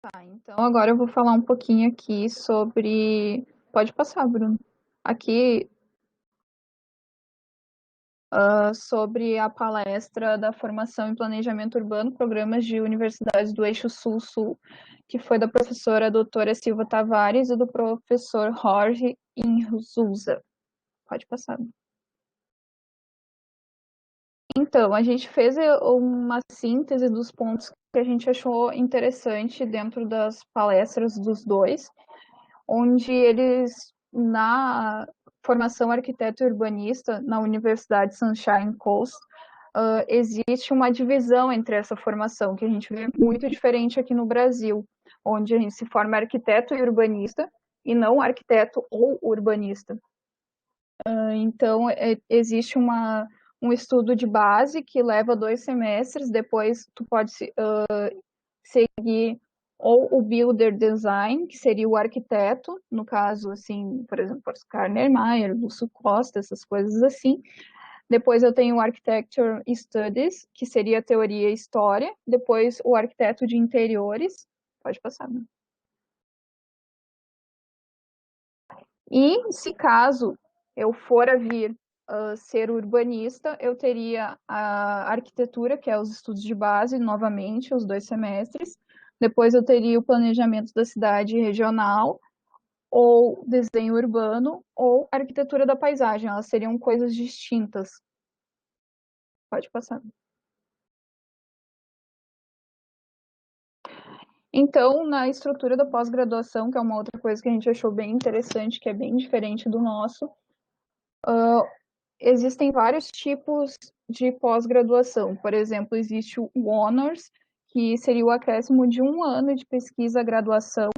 Tá, então agora eu vou falar um pouquinho aqui sobre... Pode passar, Bruno. Aqui, sobre a palestra da Formação em Planejamento Urbano, Programas de Universidades do Eixo Sul-Sul, que foi da professora doutora Silva Tavares e do professor Jorge Inzuza. Pode passar. Então, a gente fez uma síntese dos pontos que a gente achou interessante dentro das palestras dos dois, onde eles, na formação arquiteto e urbanista, na Universidade Sunshine Coast, existe uma divisão entre essa formação, que a gente vê muito diferente aqui no Brasil, onde a gente se forma arquiteto e urbanista, e não arquiteto ou urbanista. Então, existe um estudo de base que leva 2 semestres, depois tu pode seguir ou o Builder Design, que seria o arquiteto, no caso, assim, por exemplo, Oscar Niemeyer, Lúcio Costa, essas coisas assim. Depois eu tenho o Architecture Studies, que seria teoria e história. Depois o arquiteto de interiores. Pode passar, né? E se caso eu for a vir ser urbanista, eu teria a arquitetura, que é os estudos de base, novamente, os 2 semestres. Depois eu teria o planejamento da cidade regional, ou desenho urbano, ou arquitetura da paisagem. Elas seriam coisas distintas. Pode passar. Então, na estrutura da pós-graduação, que é uma outra coisa que a gente achou bem interessante, que é bem diferente do nosso, existem vários tipos de pós-graduação. Por exemplo, existe o Honors, que seria o acréscimo de 1 ano de pesquisa-graduação,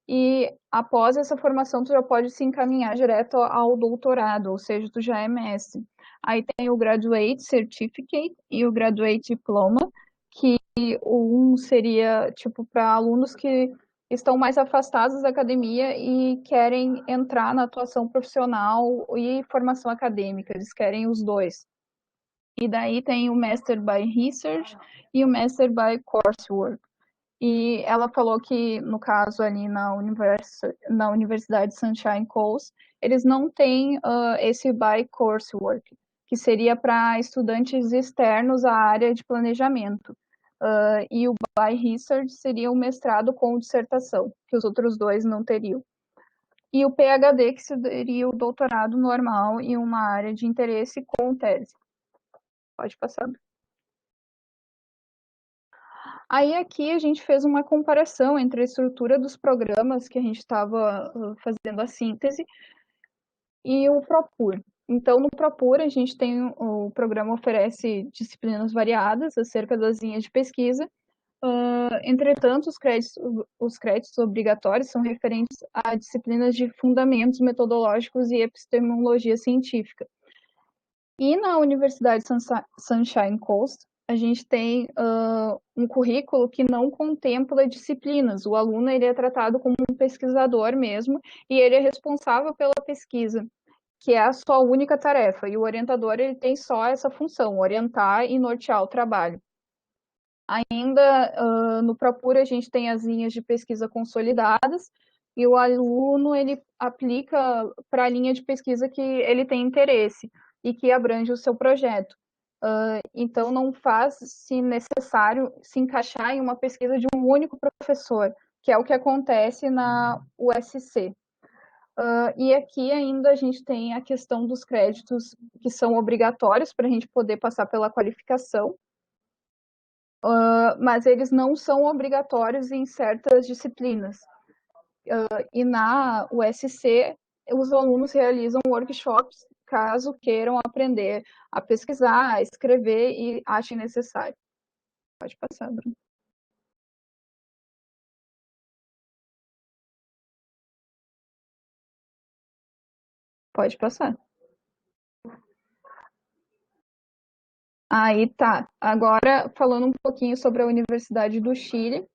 e após essa formação tu já pode se encaminhar direto ao doutorado, ou seja, tu já é mestre. Aí tem o Graduate Certificate e o Graduate Diploma, que um seria tipo para alunos que estão mais afastados da academia e querem entrar na atuação profissional e formação acadêmica, eles querem os dois. E daí tem o Master by Research e o Master by Coursework. E ela falou que, no caso ali na Universidade Sunshine Coast, eles não têm esse by Coursework, que seria para estudantes externos à área de planejamento. E o by Research seria o mestrado com dissertação, que os outros dois não teriam. E o PhD, que seria o doutorado normal em uma área de interesse com tese. Pode passar. Aí aqui a gente fez uma comparação entre a estrutura dos programas que a gente estava fazendo a síntese e o ProPur. Então, no ProPur, a gente tem o programa oferece disciplinas variadas acerca das linhas de pesquisa. Entretanto, os créditos obrigatórios são referentes a disciplinas de fundamentos metodológicos e epistemologia científica. E na Universidade Sunshine Coast, a gente tem um currículo que não contempla disciplinas. O aluno ele é tratado como um pesquisador mesmo, e ele é responsável pela pesquisa, que é a sua única tarefa. E o orientador ele tem só essa função, orientar e nortear o trabalho. Ainda no ProPur, a gente tem as linhas de pesquisa consolidadas, e o aluno ele aplica para a linha de pesquisa que ele tem interesse e que abrange o seu projeto. Então, não faz-se necessário se encaixar em uma pesquisa de um único professor, que é o que acontece na USC. E aqui ainda a gente tem a questão dos créditos que são obrigatórios para a gente poder passar pela qualificação, mas eles não são obrigatórios em certas disciplinas. E na USC, os alunos realizam workshops caso queiram aprender a pesquisar, a escrever e achem necessário. Pode passar, Bruno. Pode passar. Aí tá. Agora, falando um pouquinho sobre a Universidade do Chile,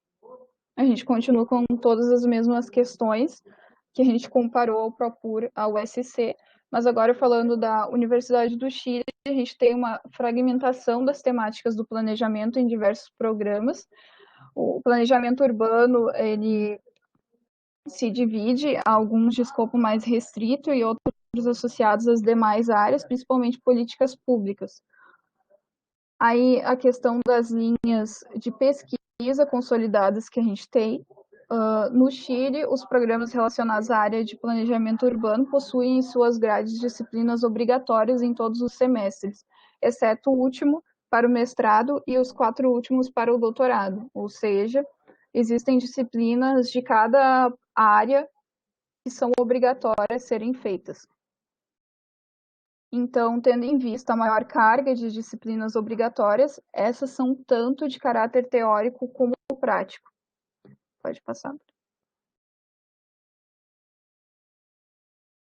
a gente continua com todas as mesmas questões que a gente comparou ao ProPur, ao USC, mas agora falando da Universidade do Chile, a gente tem uma fragmentação das temáticas do planejamento em diversos programas. O planejamento urbano, ele se divide a alguns de escopo mais restrito e outros associados às demais áreas, principalmente políticas públicas. Aí a questão das linhas de pesquisa consolidadas que a gente tem. No Chile, os programas relacionados à área de planejamento urbano possuem em suas grades disciplinas obrigatórias em todos os semestres, exceto o último para o mestrado e os 4 últimos para o doutorado, ou seja, existem disciplinas de cada área que são obrigatórias serem feitas. Então, tendo em vista a maior carga de disciplinas obrigatórias, essas são tanto de caráter teórico como prático. Pode passar.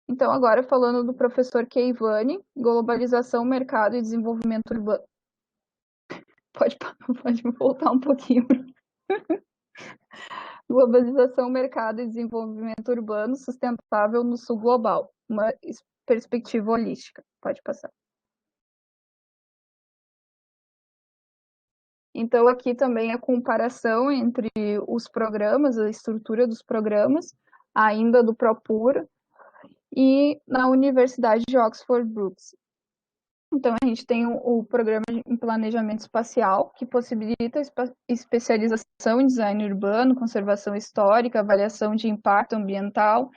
Então, agora falando do professor Keivani, globalização, mercado e desenvolvimento urbano. Pode voltar um pouquinho. Globalização, mercado e desenvolvimento urbano sustentável no sul global. Uma perspectiva holística. Pode passar. Então, aqui também a comparação entre os programas, a estrutura dos programas, ainda do ProPur, e na Universidade de Oxford Brookes. Então, a gente tem o programa em planejamento espacial, que possibilita especialização em design urbano, conservação histórica, avaliação de impacto ambiental,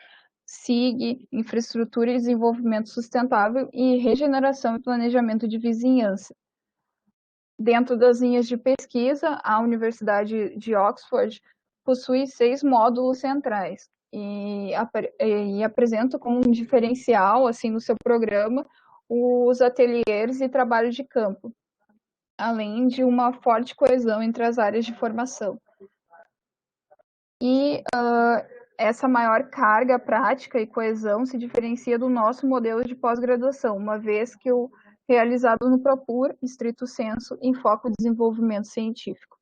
SIG, infraestrutura e desenvolvimento sustentável e regeneração e planejamento de vizinhança. Dentro das linhas de pesquisa, a Universidade de Oxford possui 6 módulos centrais e apresenta como um diferencial, assim, no seu programa, os ateliês e trabalho de campo, além de uma forte coesão entre as áreas de formação. E essa maior carga prática e coesão se diferencia do nosso modelo de pós-graduação, uma vez que o realizado no ProPur, estrito sensu, enfoca o desenvolvimento científico.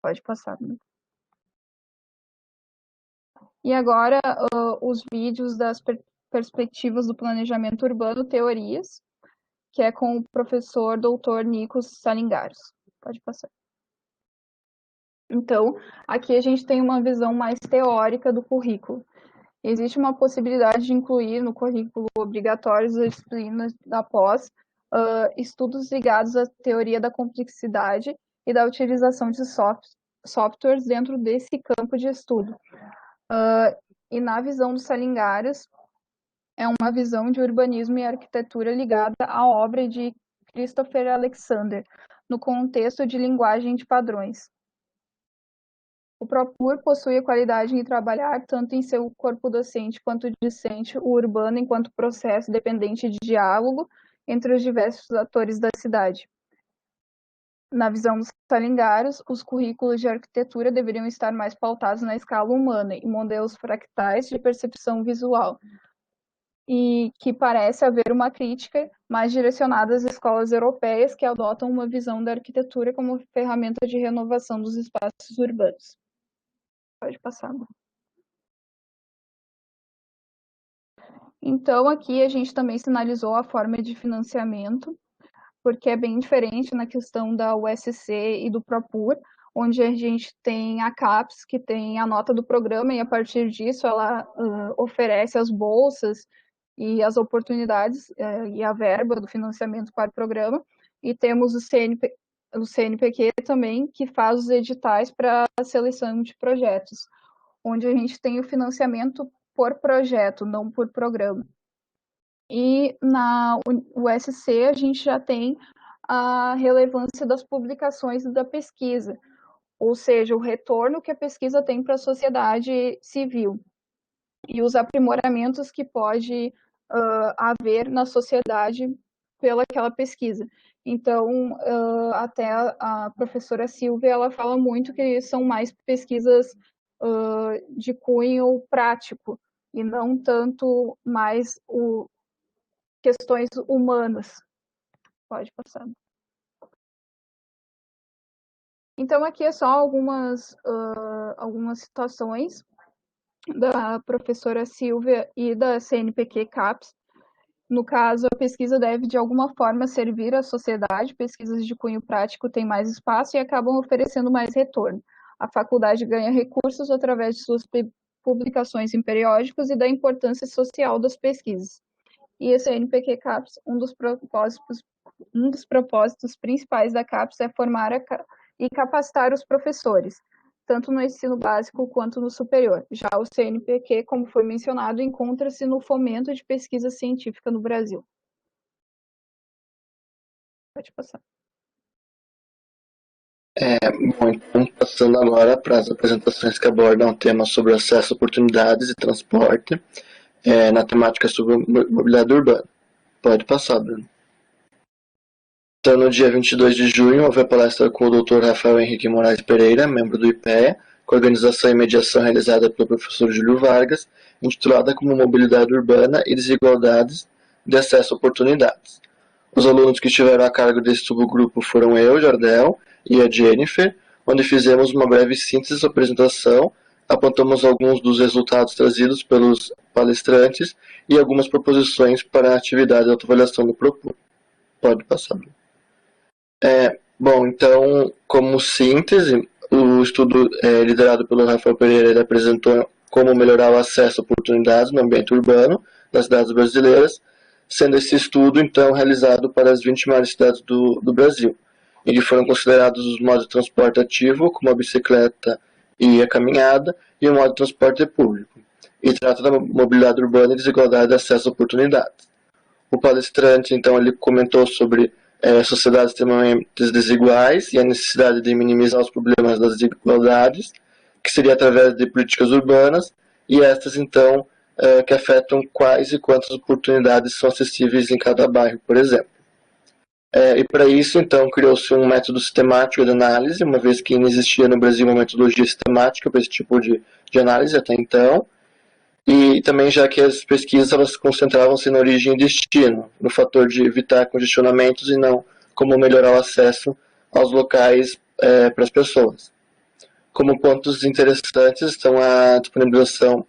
Pode passar, né? E agora, os vídeos das perspectivas do planejamento urbano, teorias, que é com o professor Dr. Nikos Salingaros. Pode passar. Então, aqui a gente tem uma visão mais teórica do currículo. Existe uma possibilidade de incluir no currículo obrigatório das disciplinas da pós estudos ligados à teoria da complexidade e da utilização de softwares dentro desse campo de estudo. E na visão do Salingaros, é uma visão de urbanismo e arquitetura ligada à obra de Christopher Alexander, no contexto de linguagem de padrões. O Propur possui a qualidade em trabalhar tanto em seu corpo docente quanto discente o urbano enquanto processo dependente de diálogo entre os diversos atores da cidade. Na visão dos Salingaros, os currículos de arquitetura deveriam estar mais pautados na escala humana e modelos fractais de percepção visual, e que parece haver uma crítica mais direcionada às escolas europeias que adotam uma visão da arquitetura como ferramenta de renovação dos espaços urbanos. Pode passar. Então, aqui a gente também sinalizou a forma de financiamento, porque é bem diferente na questão da USC e do Propur, onde a gente tem a CAPES, que tem a nota do programa, e a partir disso ela oferece as bolsas e as oportunidades e a verba do financiamento para o programa, e temos o CNPq também, que faz os editais para a seleção de projetos, onde a gente tem o financiamento por projeto, não por programa. E na USC a gente já tem a relevância das publicações e da pesquisa, ou seja, o retorno que a pesquisa tem para a sociedade civil e os aprimoramentos que pode haver na sociedade pelaquela pesquisa. Então, até a professora Silvia, ela fala muito que são mais pesquisas de cunho prático e não tanto mais questões humanas. Pode passar. Então, aqui é só algumas citações da professora Silvia e da CNPq CAPES. No caso, a pesquisa deve, de alguma forma, servir à sociedade. Pesquisas de cunho prático têm mais espaço e acabam oferecendo mais retorno. A faculdade ganha recursos através de suas publicações em periódicos e da importância social das pesquisas. E a CNPq CAPES, um dos propósitos principais da CAPES é formar e capacitar os professores, tanto no ensino básico quanto no superior. Já o CNPq, como foi mencionado, encontra-se no fomento de pesquisa científica no Brasil. Pode passar. Bom, então, passando agora para as apresentações que abordam o tema sobre acesso a oportunidades e transporte, na temática sobre mobilidade urbana. Pode passar, Bruno. Então, no dia 22 de junho, houve a palestra com o Dr. Rafael Henrique Moraes Pereira, membro do IPEA, com organização e mediação realizada pelo professor Júlio Vargas, intitulada como Mobilidade Urbana e Desigualdades de Acesso a Oportunidades. Os alunos que estiveram a cargo desse subgrupo foram eu, Jardel, e a Jennifer, onde fizemos uma breve síntese da apresentação, apontamos alguns dos resultados trazidos pelos palestrantes e algumas proposições para a atividade de autoavaliação do Propur. Pode passar. Bom, então, como síntese, o estudo liderado pelo Rafael Pereira, ele apresentou como melhorar o acesso a oportunidades no ambiente urbano das cidades brasileiras, sendo esse estudo, então, realizado para as 20 maiores cidades do Brasil, em que foram considerados os modos de transporte ativo, como a bicicleta e a caminhada, e o modo de transporte público, e trata da mobilidade urbana e desigualdade de acesso a oportunidades. O palestrante, então, ele comentou sobre sociedades extremamente desiguais e a necessidade de minimizar os problemas das desigualdades, que seria através de políticas urbanas, e estas, então, que afetam quais e quantas oportunidades são acessíveis em cada bairro, por exemplo. E para isso, então, criou-se um método sistemático de análise, uma vez que não existia no Brasil uma metodologia sistemática para esse tipo de análise até então, e também já que as pesquisas elas concentravam-se na origem e destino, no fator de evitar congestionamentos e não como melhorar o acesso aos locais para as pessoas. Como pontos interessantes estão a disponibilização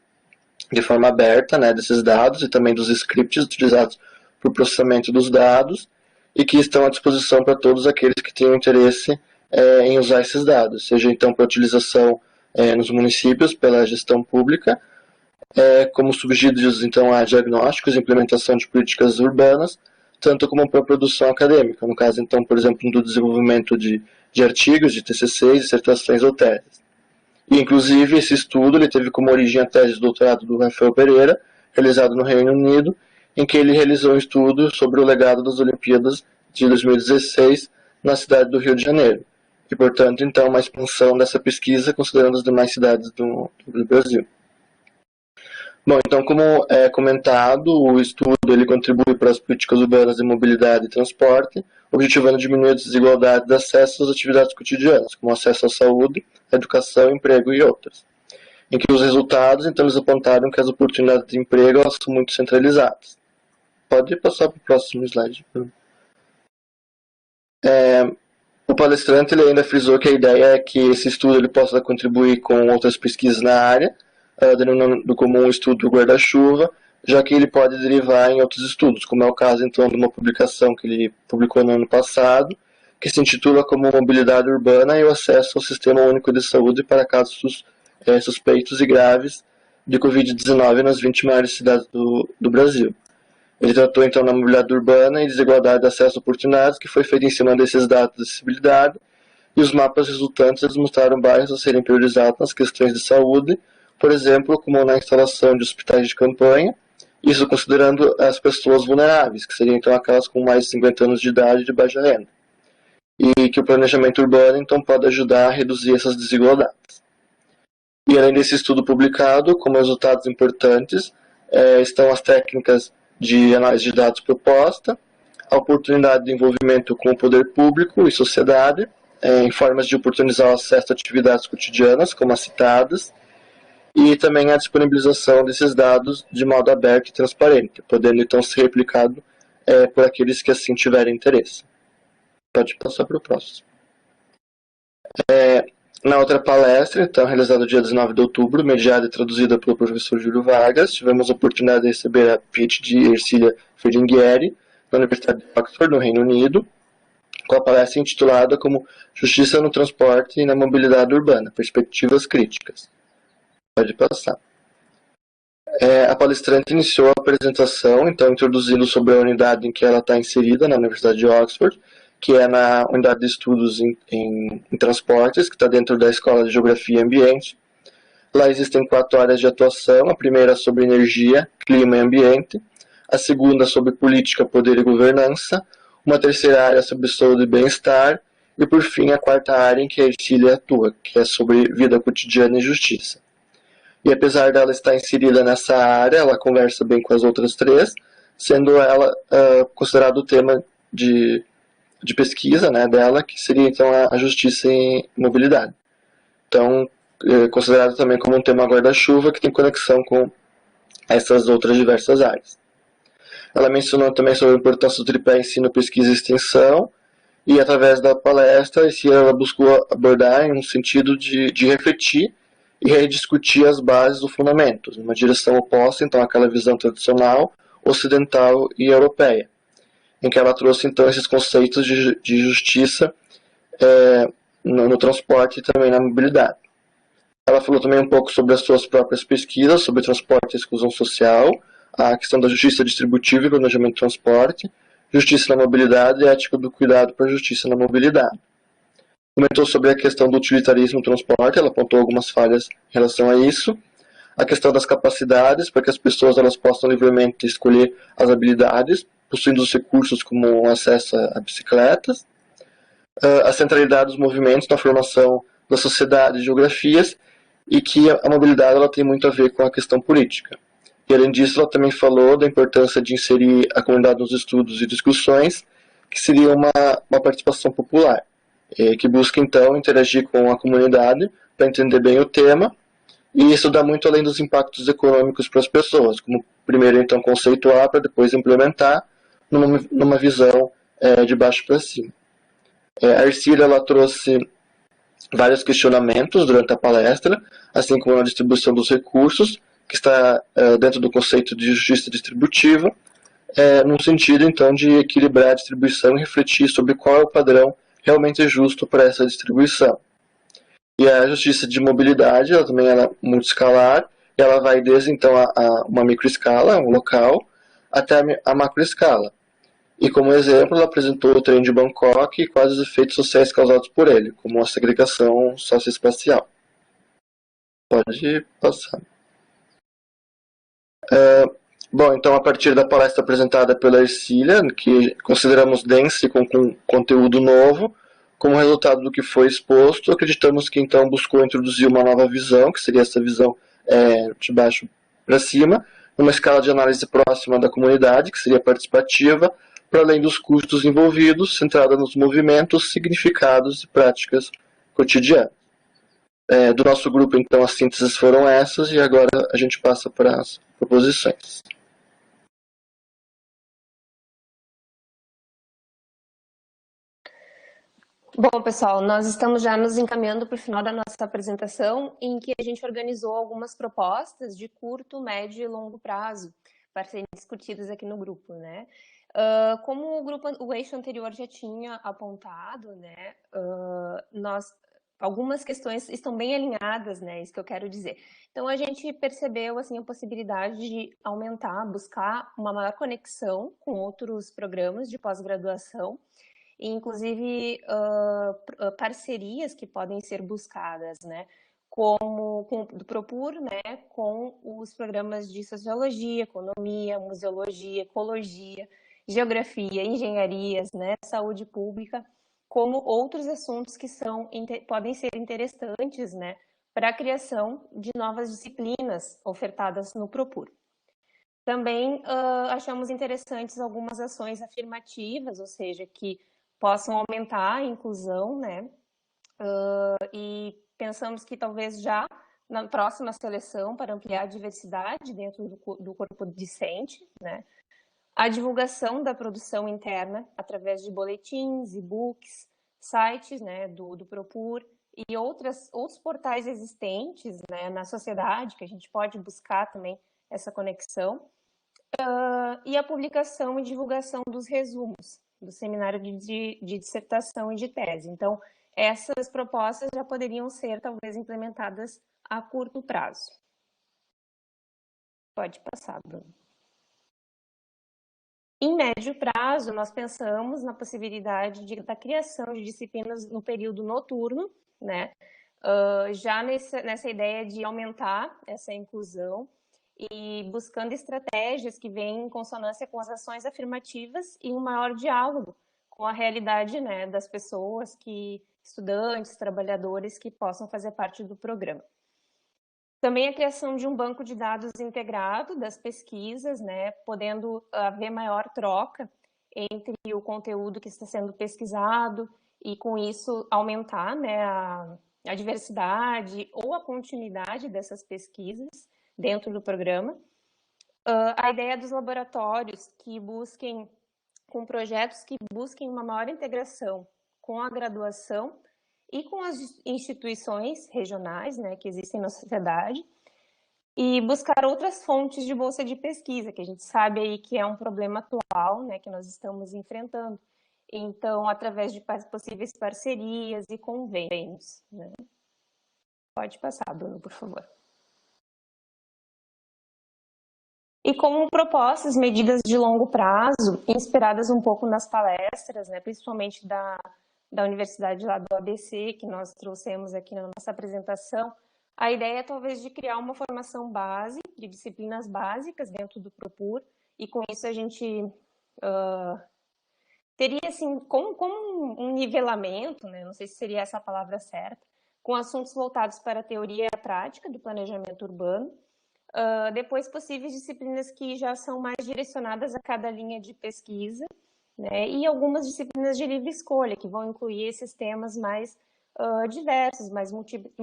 de forma aberta, né, desses dados e também dos scripts utilizados para o processamento dos dados e que estão à disposição para todos aqueles que tenham interesse em usar esses dados, seja então para utilização nos municípios pela gestão pública, como subsídios então a diagnósticos e implementação de políticas urbanas, tanto como para a produção acadêmica, no caso então, por exemplo, do desenvolvimento de artigos, de TCCs, dissertações ou teses. E, inclusive, esse estudo ele teve como origem a tese de doutorado do Rafael Pereira, realizado no Reino Unido, em que ele realizou um estudo sobre o legado das Olimpíadas de 2016 na cidade do Rio de Janeiro. E, portanto, então, uma expansão dessa pesquisa considerando as demais cidades do Brasil. Bom, então, como é comentado, o estudo ele contribui para as políticas urbanas de mobilidade e transporte, objetivando diminuir a desigualdade de acesso às atividades cotidianas, como acesso à saúde, à educação, emprego e outras. Em que os resultados, então, eles apontaram que as oportunidades de emprego elas são muito centralizadas. Pode passar para o próximo slide. O palestrante ele ainda frisou que a ideia é que esse estudo ele possa contribuir com outras pesquisas na área, denominando como um estudo guarda-chuva, já que ele pode derivar em outros estudos, como é o caso então de uma publicação que ele publicou no ano passado, que se intitula como Mobilidade Urbana e o Acesso ao Sistema Único de Saúde para casos suspeitos e graves de Covid-19 nas 20 maiores cidades do Brasil. Ele tratou então na mobilidade urbana e desigualdade de acesso a oportunidades, que foi feito em cima desses dados de acessibilidade, e os mapas resultantes eles mostraram bairros a serem priorizados nas questões de saúde, por exemplo, como na instalação de hospitais de campanha, isso considerando as pessoas vulneráveis, que seriam então aquelas com mais de 50 anos de idade e de baixa renda. E que o planejamento urbano então pode ajudar a reduzir essas desigualdades. E além desse estudo publicado, como resultados importantes, estão as técnicas de análise de dados proposta, a oportunidade de envolvimento com o poder público e sociedade, em formas de oportunizar o acesso a atividades cotidianas, como as citadas, e também a disponibilização desses dados de modo aberto e transparente, podendo então ser replicado por aqueles que assim tiverem interesse. Pode passar para o próximo. Na outra palestra, então, realizada no dia 19 de outubro, mediada e traduzida pelo professor Júlio Vargas, tivemos a oportunidade de receber a PhD Ercília Ferlinghieri, da Universidade de Oxford, no Reino Unido, com a palestra intitulada como Justiça no Transporte e na Mobilidade Urbana, Perspectivas Críticas. Pode passar. A palestrante iniciou a apresentação, então, introduzindo sobre a unidade em que ela está inserida, na Universidade de Oxford, que é na unidade de estudos em transportes, que está dentro da Escola de Geografia e Ambiente. Lá existem 4 áreas de atuação, a primeira sobre energia, clima e ambiente, a segunda sobre política, poder e governança, uma terceira área sobre saúde e bem-estar, e por fim a 4ª área em que a Ercília atua, que é sobre vida cotidiana e justiça. E apesar dela estar inserida nessa área, ela conversa bem com as outras 3, sendo ela considerado o tema de pesquisa, né, dela, que seria então a justiça em mobilidade. Então, considerado também como um tema guarda-chuva que tem conexão com essas outras diversas áreas. Ela mencionou também sobre a importância do tripé ensino, pesquisa e extensão, e através da palestra, ela buscou abordar em um sentido de refletir e rediscutir as bases dos fundamentos, numa direção oposta então àquela visão tradicional, ocidental e europeia, em que ela trouxe então esses conceitos de justiça no transporte e também na mobilidade. Ela falou também um pouco sobre as suas próprias pesquisas sobre transporte e exclusão social, a questão da justiça distributiva e planejamento de transporte, justiça na mobilidade e ética do cuidado para a justiça na mobilidade. Comentou sobre a questão do utilitarismo no transporte, ela apontou algumas falhas em relação a isso, a questão das capacidades, para que as pessoas elas possam livremente escolher as habilidades, possuindo os recursos como acesso a bicicletas, a centralidade dos movimentos na formação da sociedade e geografias, e que a mobilidade ela tem muito a ver com a questão política. E além disso, ela também falou da importância de inserir a comunidade nos estudos e discussões, que seria uma participação popular, que busca então interagir com a comunidade para entender bem o tema, e isso dá muito além dos impactos econômicos para as pessoas, como primeiro então conceituar para depois implementar numa visão de baixo para cima. A Ercília ela trouxe vários questionamentos durante a palestra, assim como na distribuição dos recursos, que está dentro do conceito de justiça distributiva, no sentido, então, de equilibrar a distribuição e refletir sobre qual é o padrão realmente justo para essa distribuição. E a justiça de mobilidade, ela também é multiescalar, e ela vai desde, então, uma microescala, um local, até a macroescala. E como exemplo, ela apresentou o trem de Bangkok e quais os efeitos sociais causados por ele, como a segregação socioespacial. Pode passar. Bom, então, a partir da palestra apresentada pela Ercília, que consideramos densa e com conteúdo novo, como resultado do que foi exposto, acreditamos que, então, buscou introduzir uma nova visão, que seria essa visão de baixo para cima, numa escala de análise próxima da comunidade, que seria participativa, para além dos custos envolvidos, centrada nos movimentos, significados e práticas cotidianas. Do nosso grupo, então, as sínteses foram essas, e agora a gente passa para as proposições. Bom, pessoal, nós estamos já nos encaminhando para o final da nossa apresentação, em que a gente organizou algumas propostas de curto, médio e longo prazo para serem discutidas aqui no grupo, né? Como o eixo anterior já tinha apontado, né? Algumas questões estão bem alinhadas, né? Isso que eu quero dizer. Então, a gente percebeu assim a possibilidade de aumentar, buscar uma maior conexão com outros programas de pós-graduação, inclusive parcerias que podem ser buscadas, né, como do Propur, né, com os programas de sociologia, economia, museologia, ecologia, geografia, engenharias, né, saúde pública, como outros assuntos que podem ser interessantes, né, para a criação de novas disciplinas ofertadas no Propur. Também achamos interessantes algumas ações afirmativas, ou seja, que possam aumentar a inclusão, né? E pensamos que talvez já na próxima seleção, para ampliar a diversidade dentro do corpo discente, né? A divulgação da produção interna através de boletins, e-books, sites, né, do Propur e outros portais existentes, né, na sociedade, que a gente pode buscar também essa conexão. E a publicação e divulgação dos resumos do seminário de dissertação e de tese. Então, essas propostas já poderiam ser, talvez, implementadas a curto prazo. Pode passar, Bruno. Em médio prazo, nós pensamos na possibilidade da criação de disciplinas no período noturno, né? Já nessa ideia de aumentar essa inclusão, e buscando estratégias que vêm em consonância com as ações afirmativas e um maior diálogo com a realidade, né, das pessoas, estudantes, trabalhadores que possam fazer parte do programa. Também a criação de um banco de dados integrado das pesquisas, né, podendo haver maior troca entre o conteúdo que está sendo pesquisado e, com isso, aumentar, né, a diversidade ou a continuidade dessas pesquisas dentro do programa. A ideia dos laboratórios com projetos que busquem uma maior integração com a graduação e com as instituições regionais, né, que existem na sociedade, e buscar outras fontes de bolsa de pesquisa, que a gente sabe aí que é um problema atual, né, que nós estamos enfrentando. Então, através de possíveis parcerias e convênios, né? Pode passar, Bruno, por favor. E como propostas, medidas de longo prazo, inspiradas um pouco nas palestras, né, principalmente da Universidade lá do ABC, que nós trouxemos aqui na nossa apresentação, a ideia é talvez de criar uma formação base, de disciplinas básicas dentro do Propur, e com isso a gente teria, assim, como um nivelamento, né, não sei se seria essa a palavra certa, com assuntos voltados para a teoria e a prática do planejamento urbano. Depois, possíveis disciplinas que já são mais direcionadas a cada linha de pesquisa, né? E algumas disciplinas de livre escolha, que vão incluir esses temas mais diversos, mais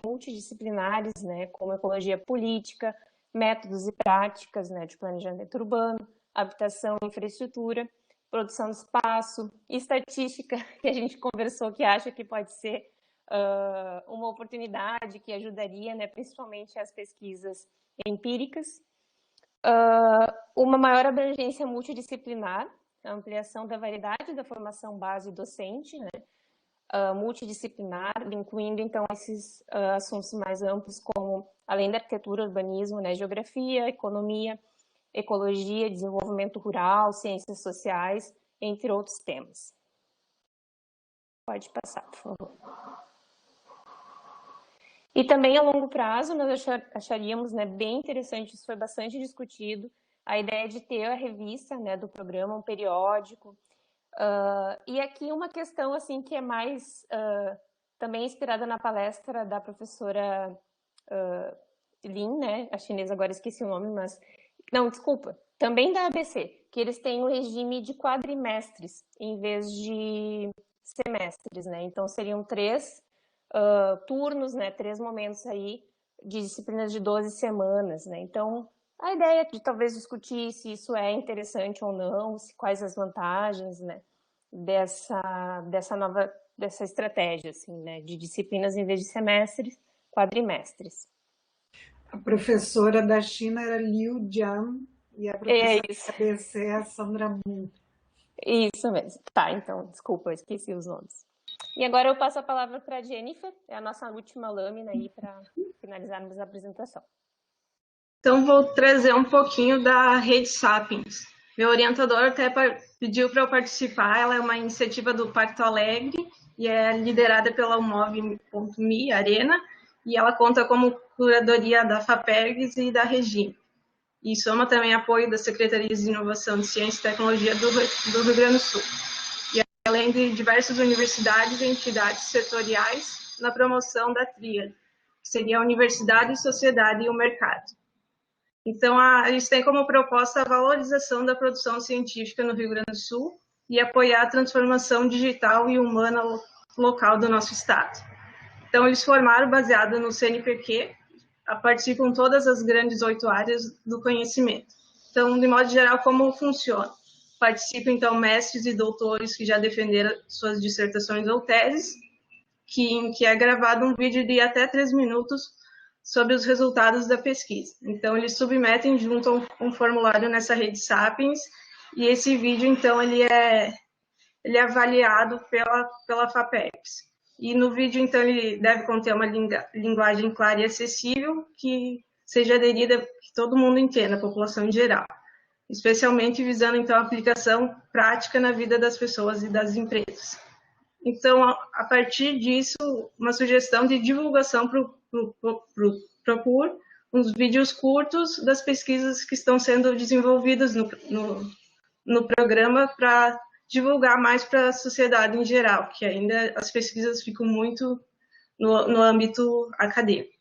multidisciplinares, né? Como ecologia política, métodos e práticas, né, de planejamento urbano, habitação e infraestrutura, produção de espaço, estatística, que a gente conversou, que acha que pode ser uma oportunidade que ajudaria, né, principalmente as pesquisas empíricas, uma maior abrangência multidisciplinar, a ampliação da variedade da formação base docente, né, multidisciplinar, incluindo, então, esses assuntos mais amplos, como, além da arquitetura, urbanismo, né, geografia, economia, ecologia, desenvolvimento rural, ciências sociais, entre outros temas. Pode passar, por favor. E também, a longo prazo, nós acharíamos, né, bem interessante, isso foi bastante discutido, a ideia de ter a revista, né, do programa, um periódico. E aqui uma questão assim, que é mais também inspirada na palestra da professora Lin, né, a chinesa, agora esqueci o nome, mas... Não, desculpa, também da ABC, que eles têm um regime de quadrimestres, em vez de semestres, né? Então, seriam 3 turnos, né, 3 momentos aí de disciplinas de 12 semanas, né? Então, a ideia de talvez discutir se isso é interessante ou não, quais as vantagens, né, dessa estratégia, assim, né, de disciplinas em vez de semestres, quadrimestres. A professora da China era Liu Jian e a professora da ABC é a Sandra Moon. Isso mesmo. Tá, então, desculpa, eu esqueci os nomes. E agora eu passo a palavra para a Jennifer, é a nossa última lâmina aí para finalizarmos a apresentação. Então, vou trazer um pouquinho da Rede Sapiens. Meu orientador até pediu para eu participar, ela é uma iniciativa do Porto Alegre e é liderada pela Umove.me, Arena, e ela conta como curadoria da FAPERGS e da Regime. E soma também apoio das Secretarias de Inovação de Ciência e Tecnologia do Rio Grande do Sul. E além de diversas universidades e entidades setoriais na promoção da tríade, que seria a universidade, a sociedade e o mercado. Então, eles têm como proposta a valorização da produção científica no Rio Grande do Sul e apoiar a transformação digital e humana local do nosso estado. Então, eles formaram baseado no CNPq, participam todas as grandes 8 áreas do conhecimento. Então, de modo geral, como funciona? Participam, então, mestres e doutores que já defenderam suas dissertações ou teses, que é gravado um vídeo de até 3 minutos sobre os resultados da pesquisa. Então, eles submetem junto a um formulário nessa rede Sapiens, e esse vídeo, então, ele é avaliado pela FAPERGS. E no vídeo, então, ele deve conter uma linguagem clara e acessível que seja aderida, que todo mundo entenda, a população em geral, especialmente visando, então, a aplicação prática na vida das pessoas e das empresas. Então, a partir disso, uma sugestão de divulgação para o Procur, uns vídeos curtos das pesquisas que estão sendo desenvolvidas no programa para divulgar mais para a sociedade em geral, que ainda as pesquisas ficam muito no âmbito acadêmico.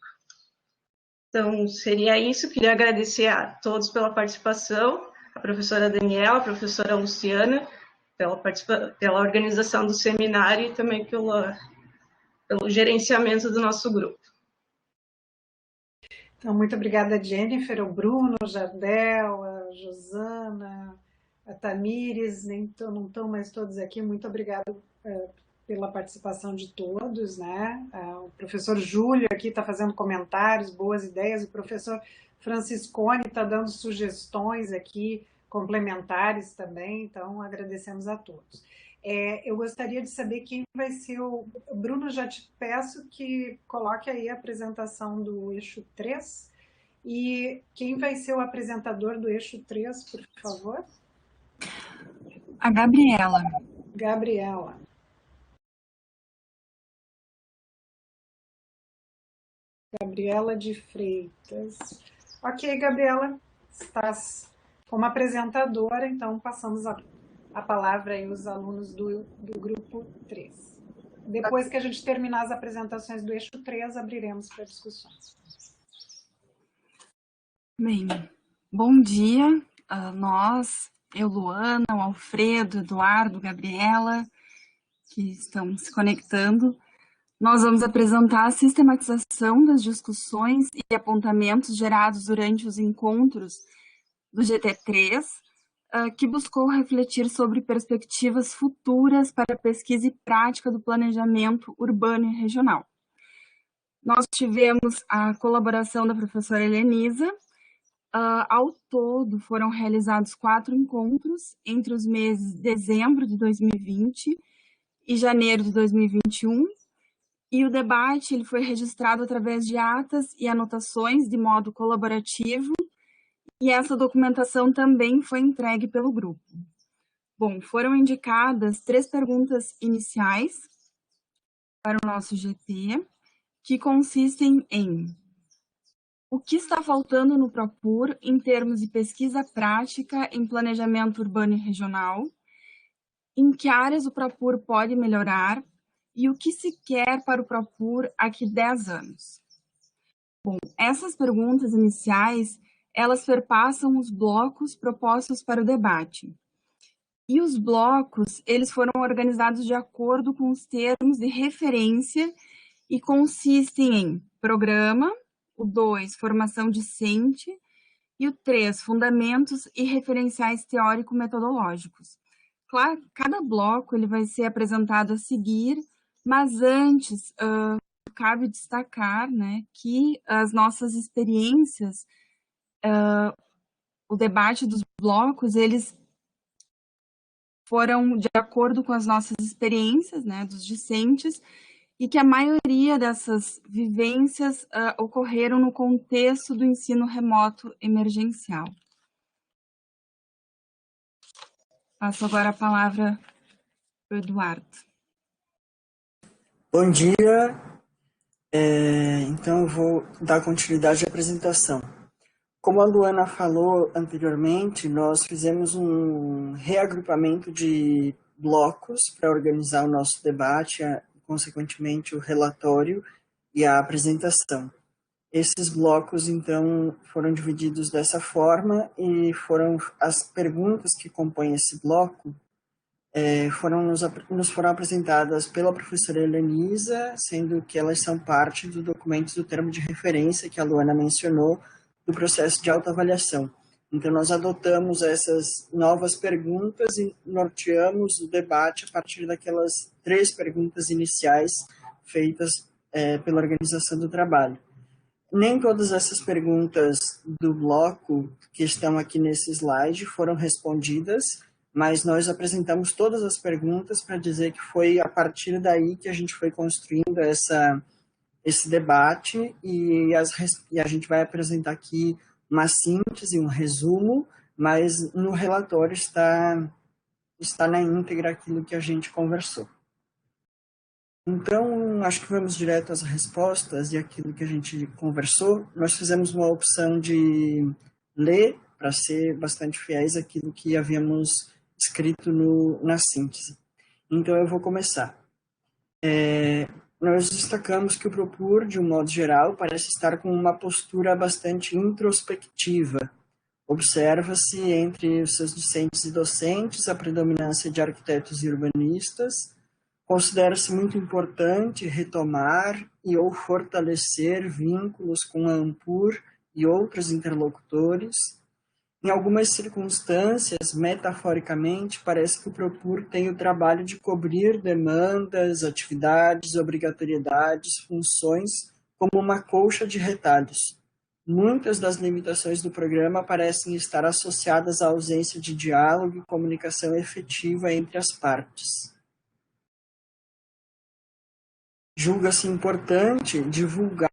Então, seria isso. Queria agradecer a todos pela participação, a professora Daniela, a professora Luciana, pela organização do seminário e também pelo gerenciamento do nosso grupo. Então, muito obrigada, Jennifer, o Bruno, o Jardel, a Josana, a Tamires, não estão mais todos aqui, muito obrigado pela participação de todos, né? O professor Júlio aqui está fazendo comentários, boas ideias, o professor Franciscone está dando sugestões aqui, complementares também, então agradecemos a todos. Eu gostaria de saber quem vai ser o... Bruno, já te peço que coloque aí a apresentação do eixo 3, e quem vai ser o apresentador do eixo 3, por favor? A Gabriela. Gabriela. Gabriela de Freitas. Ok, Gabriela, estás como apresentadora, então passamos a palavra aí aos alunos do grupo 3. Depois que a gente terminar as apresentações do eixo 3, abriremos para discussões. Bem, bom dia a nós, eu, Luana, o Alfredo, Eduardo, Gabriela, que estão se conectando. Nós vamos apresentar a sistematização das discussões e apontamentos gerados durante os encontros do GT3, que buscou refletir sobre perspectivas futuras para a pesquisa e prática do planejamento urbano e regional. Nós tivemos a colaboração da professora Helenisa. Ao todo, foram realizados 4 encontros entre os meses de dezembro de 2020 e janeiro de 2021, e o debate ele foi registrado através de atas e anotações de modo colaborativo, e essa documentação também foi entregue pelo grupo. Bom, foram indicadas 3 perguntas iniciais para o nosso GT, que consistem em: o que está faltando no Propur em termos de pesquisa prática em planejamento urbano e regional? Em que áreas o Propur pode melhorar? E o que se quer para o Propur aqui 10 anos? Bom, essas perguntas iniciais, elas perpassam os blocos propostos para o debate. E os blocos, eles foram organizados de acordo com os termos de referência e consistem em programa, o 2, formação discente, e o 3, fundamentos e referenciais teórico-metodológicos. Claro, cada bloco ele vai ser apresentado a seguir, mas antes, cabe destacar, né, que as nossas experiências, o debate dos blocos, eles foram de acordo com as nossas experiências, né, dos discentes, e que a maioria dessas vivências ocorreram no contexto do ensino remoto emergencial. Passo agora a palavra para o Eduardo. Bom dia. Então, eu vou dar continuidade à apresentação. Como a Luana falou anteriormente, nós fizemos um reagrupamento de blocos para organizar o nosso debate, consequentemente o relatório e a apresentação. Esses blocos, então, foram divididos dessa forma e foram as perguntas que compõem esse bloco nos foram apresentadas pela professora Helenisa, sendo que elas são parte do documento do termo de referência que a Luana mencionou, do processo de autoavaliação. Então, nós adotamos essas novas perguntas e norteamos o debate a partir daquelas 3 perguntas iniciais feitas pela organização do trabalho. Nem todas essas perguntas do bloco que estão aqui nesse slide foram respondidas, mas nós apresentamos todas as perguntas para dizer que foi a partir daí que a gente foi construindo esse debate e a gente vai apresentar aqui uma síntese, um resumo, mas no relatório está na íntegra aquilo que a gente conversou. Então, acho que vamos direto às respostas e aquilo que a gente conversou. Nós fizemos uma opção de ler, para ser bastante fiéis àquilo que havíamos escrito na síntese. Então, eu vou começar. Nós destacamos que o Propur, de um modo geral, parece estar com uma postura bastante introspectiva. Observa-se entre os seus discentes e docentes a predominância de arquitetos e urbanistas. Considera-se muito importante retomar e ou fortalecer vínculos com a Ampur e outros interlocutores. Em algumas circunstâncias, metaforicamente, parece que o Propur tem o trabalho de cobrir demandas, atividades, obrigatoriedades, funções, como uma colcha de retalhos. Muitas das limitações do programa parecem estar associadas à ausência de diálogo e comunicação efetiva entre as partes. Julga-se importante divulgar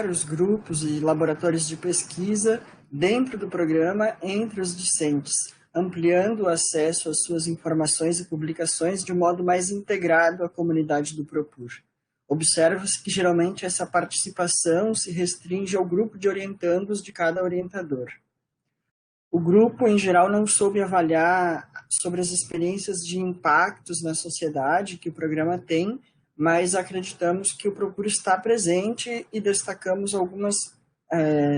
os grupos e laboratórios de pesquisa dentro do programa entre os discentes, ampliando o acesso às suas informações e publicações de um modo mais integrado à comunidade do Propur. Observa-se que geralmente essa participação se restringe ao grupo de orientandos de cada orientador. O grupo, em geral, não soube avaliar sobre as experiências de impactos na sociedade que o programa tem, mas acreditamos que o Propur está presente e destacamos algumas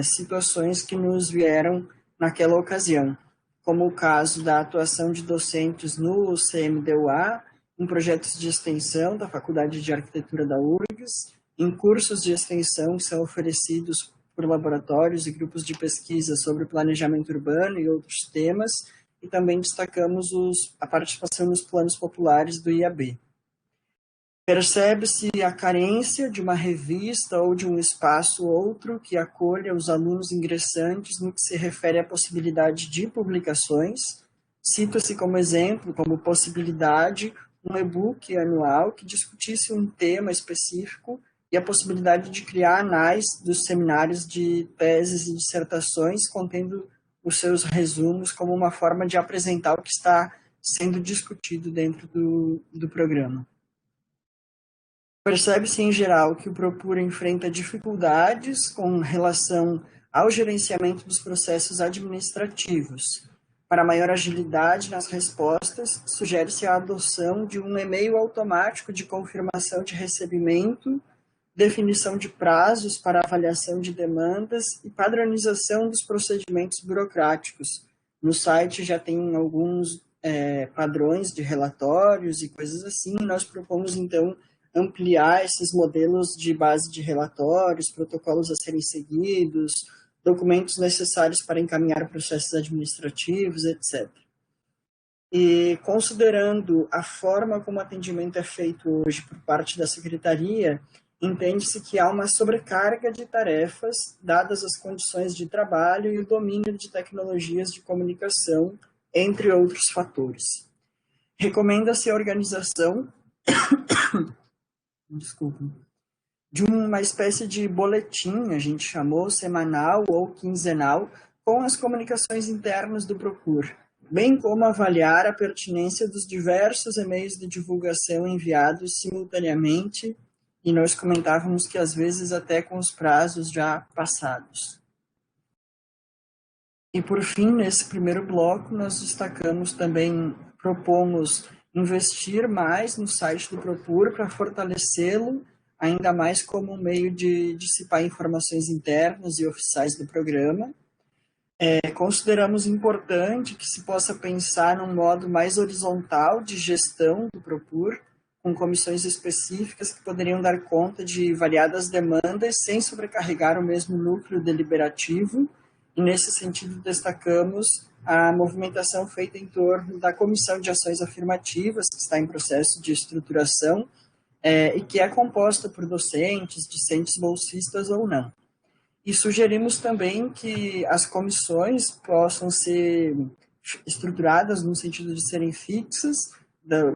situações que nos vieram naquela ocasião, como o caso da atuação de docentes no CMDUA, em projetos de extensão da Faculdade de Arquitetura da URGS, em cursos de extensão que são oferecidos por laboratórios e grupos de pesquisa sobre planejamento urbano e outros temas, e também destacamos a participação nos planos populares do IAB. Percebe-se a carência de uma revista ou de um espaço outro que acolha os alunos ingressantes no que se refere à possibilidade de publicações. Cita-se como exemplo, como possibilidade, um e-book anual que discutisse um tema específico e a possibilidade de criar anais dos seminários de teses e dissertações contendo os seus resumos como uma forma de apresentar o que está sendo discutido dentro do programa. Percebe-se, em geral, que o Propur enfrenta dificuldades com relação ao gerenciamento dos processos administrativos. Para maior agilidade nas respostas, sugere-se a adoção de um e-mail automático de confirmação de recebimento, definição de prazos para avaliação de demandas e padronização dos procedimentos burocráticos. No site já tem alguns padrões de relatórios e coisas assim. Nós propomos, então, ampliar esses modelos de base de relatórios, protocolos a serem seguidos, documentos necessários para encaminhar processos administrativos, etc. E considerando a forma como o atendimento é feito hoje por parte da Secretaria, entende-se que há uma sobrecarga de tarefas, dadas as condições de trabalho e o domínio de tecnologias de comunicação, entre outros fatores. Recomenda-se a organização de uma espécie de boletim, a gente chamou, semanal ou quinzenal, com as comunicações internas do Propur, bem como avaliar a pertinência dos diversos e-mails de divulgação enviados simultaneamente, e nós comentávamos que às vezes até com os prazos já passados. E por fim, nesse primeiro bloco, nós destacamos também, propomos investir mais no site do Propur para fortalecê-lo, ainda mais como um meio de dissipar informações internas e oficiais do programa. Consideramos importante que se possa pensar num modo mais horizontal de gestão do Propur, com comissões específicas que poderiam dar conta de variadas demandas sem sobrecarregar o mesmo núcleo deliberativo, e nesse sentido destacamos a movimentação feita em torno da Comissão de Ações Afirmativas, que está em processo de estruturação, e que é composta por docentes, discentes bolsistas ou não. E sugerimos também que as comissões possam ser estruturadas no sentido de serem fixas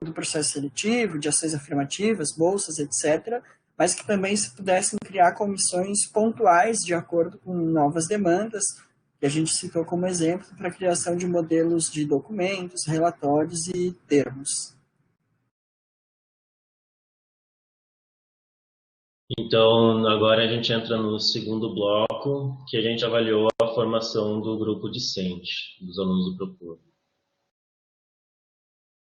do processo seletivo, de ações afirmativas, bolsas, etc., mas que também se pudessem criar comissões pontuais de acordo com novas demandas, que a gente citou como exemplo para a criação de modelos de documentos, relatórios e termos. Então, agora a gente entra no segundo bloco, que a gente avaliou a formação do grupo discente, dos alunos do Propur.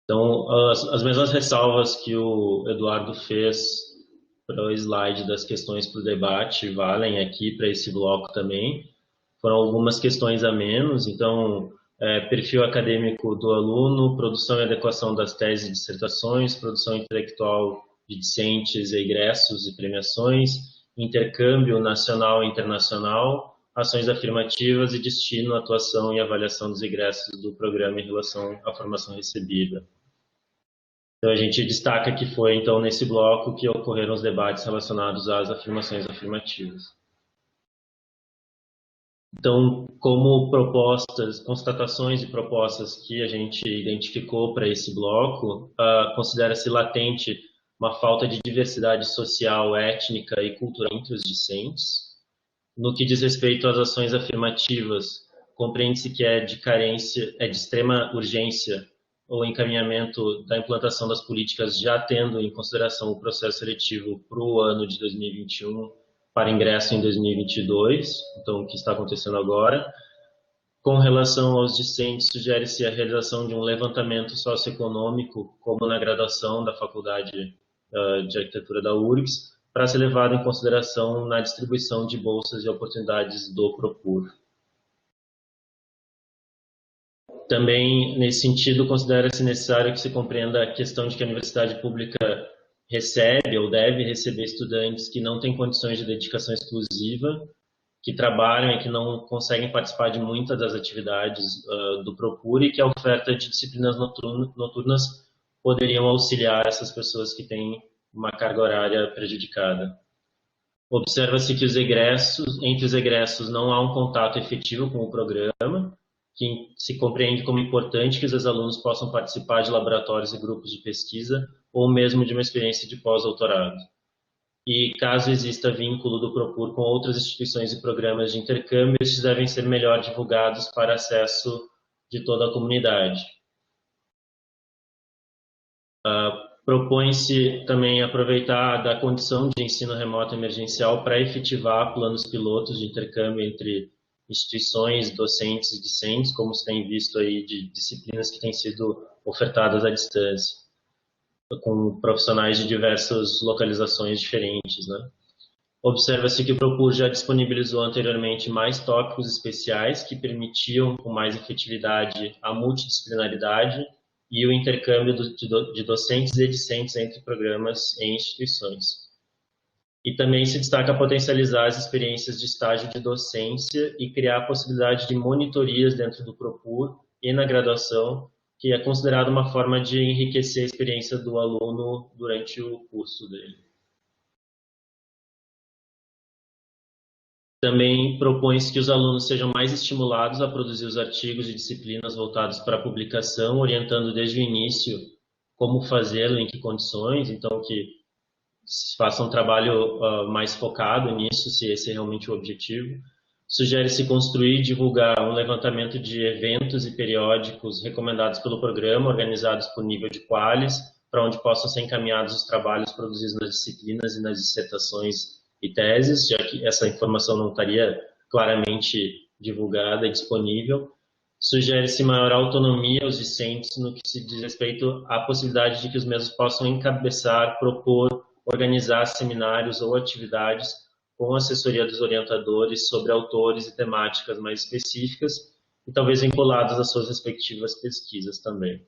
Então, as mesmas ressalvas que o Eduardo fez para o slide das questões para o debate valem aqui para esse bloco também. Foram algumas questões a menos, então, perfil acadêmico do aluno, produção e adequação das teses e dissertações, produção intelectual de discentes, egressos e premiações, intercâmbio nacional e internacional, ações afirmativas e destino, atuação e avaliação dos egressos do programa em relação à formação recebida. Então, a gente destaca que foi, então, nesse bloco que ocorreram os debates relacionados às afirmações afirmativas. Então, como propostas, constatações e propostas que a gente identificou para esse bloco, considera-se latente uma falta de diversidade social, étnica e cultural entre os discentes. No que diz respeito às ações afirmativas, compreende-se que é de extrema urgência o encaminhamento da implantação das políticas, já tendo em consideração o processo seletivo para o ano de 2021, para ingresso em 2022, então o que está acontecendo agora. Com relação aos discentes, sugere-se a realização de um levantamento socioeconômico, como na graduação da Faculdade de Arquitetura da URGS, para ser levado em consideração na distribuição de bolsas e oportunidades do Propur. Também, nesse sentido, considera-se necessário que se compreenda a questão de que a universidade pública recebe ou deve receber estudantes que não têm condições de dedicação exclusiva, que trabalham e que não conseguem participar de muitas das atividades do Propur e que a oferta de disciplinas noturnas poderiam auxiliar essas pessoas que têm uma carga horária prejudicada. Observa-se que entre os egressos não há um contato efetivo com o programa, que se compreende como importante que os alunos possam participar de laboratórios e grupos de pesquisa ou mesmo de uma experiência de pós-doutorado. E caso exista vínculo do Propur com outras instituições e programas de intercâmbio, estes devem ser melhor divulgados para acesso de toda a comunidade. Propõe-se também aproveitar da condição de ensino remoto emergencial para efetivar planos pilotos de intercâmbio entre instituições, docentes e discentes, como se tem visto aí de disciplinas que têm sido ofertadas à distância, com profissionais de diversas localizações diferentes, né? Observa-se que o Propur já disponibilizou anteriormente mais tópicos especiais que permitiam com mais efetividade a multidisciplinaridade e o intercâmbio de docentes e discentes entre programas e instituições. E também se destaca potencializar as experiências de estágio de docência e criar a possibilidade de monitorias dentro do Propur e na graduação, que é considerada uma forma de enriquecer a experiência do aluno durante o curso dele. Também propõe-se que os alunos sejam mais estimulados a produzir os artigos e disciplinas voltados para a publicação, orientando desde o início como fazê-lo, em que condições, então que se faça um trabalho mais focado nisso, se esse é realmente o objetivo. Sugere-se construir e divulgar um levantamento de eventos e periódicos recomendados pelo programa, organizados por nível de qualis, para onde possam ser encaminhados os trabalhos produzidos nas disciplinas e nas dissertações e teses, já que essa informação não estaria claramente divulgada e disponível. Sugere-se maior autonomia aos discentes no que se diz respeito à possibilidade de que os mesmos possam encabeçar, propor, organizar seminários ou atividades com assessoria dos orientadores sobre autores e temáticas mais específicas e talvez vinculadas às suas respectivas pesquisas também.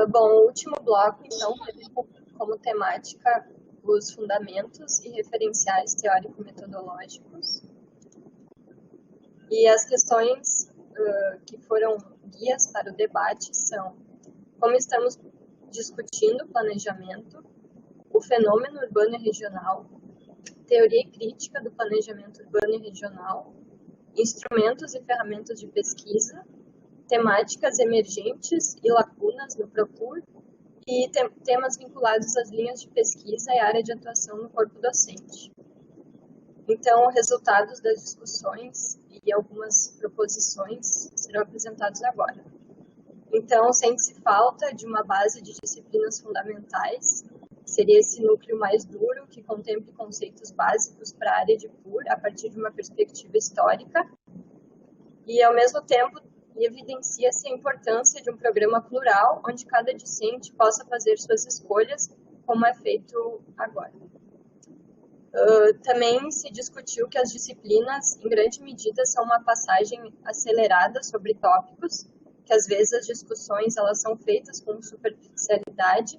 Bom, o último bloco, então, teve como temática os fundamentos e referenciais teórico-metodológicos. E as questões que foram guias para o debate são: como estamos discutindo planejamento, o fenômeno urbano e regional, teoria e crítica do planejamento urbano e regional, instrumentos e ferramentas de pesquisa, temáticas emergentes e lacunas no Propur e temas vinculados às linhas de pesquisa e área de atuação no corpo docente. Então, resultados das discussões e algumas proposições serão apresentados agora. Então, sente-se falta de uma base de disciplinas fundamentais, seria esse núcleo mais duro que contemple conceitos básicos para a área de PUR a partir de uma perspectiva histórica e, ao mesmo tempo, evidencia-se a importância de um programa plural onde cada discente possa fazer suas escolhas, como é feito agora. Também se discutiu que as disciplinas, em grande medida, são uma passagem acelerada sobre tópicos, que às vezes as discussões elas são feitas com superficialidade,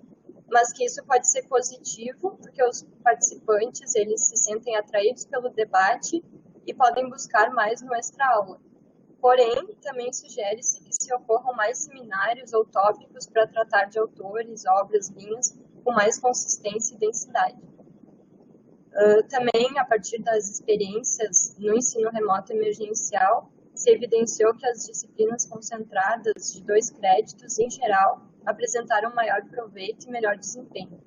mas que isso pode ser positivo, porque os participantes eles se sentem atraídos pelo debate e podem buscar mais no extra-aula. Porém, também sugere-se que se ocorram mais seminários ou tópicos para tratar de autores, obras, linhas, com mais consistência e densidade. Também, a partir das experiências no ensino remoto emergencial, se evidenciou que as disciplinas concentradas de 2 créditos, em geral, apresentaram maior proveito e melhor desempenho.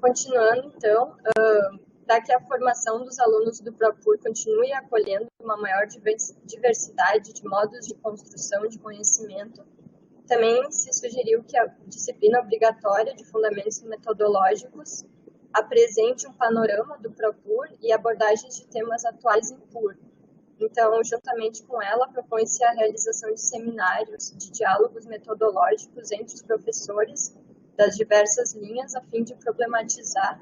Continuando, então, para que a formação dos alunos do Propur continue acolhendo uma maior diversidade de modos de construção de conhecimento, também se sugeriu que a disciplina obrigatória de fundamentos metodológicos apresente um panorama do Propur e abordagens de temas atuais em PUR. Então, juntamente com ela, propõe-se a realização de seminários, de diálogos metodológicos entre os professores das diversas linhas, a fim de problematizar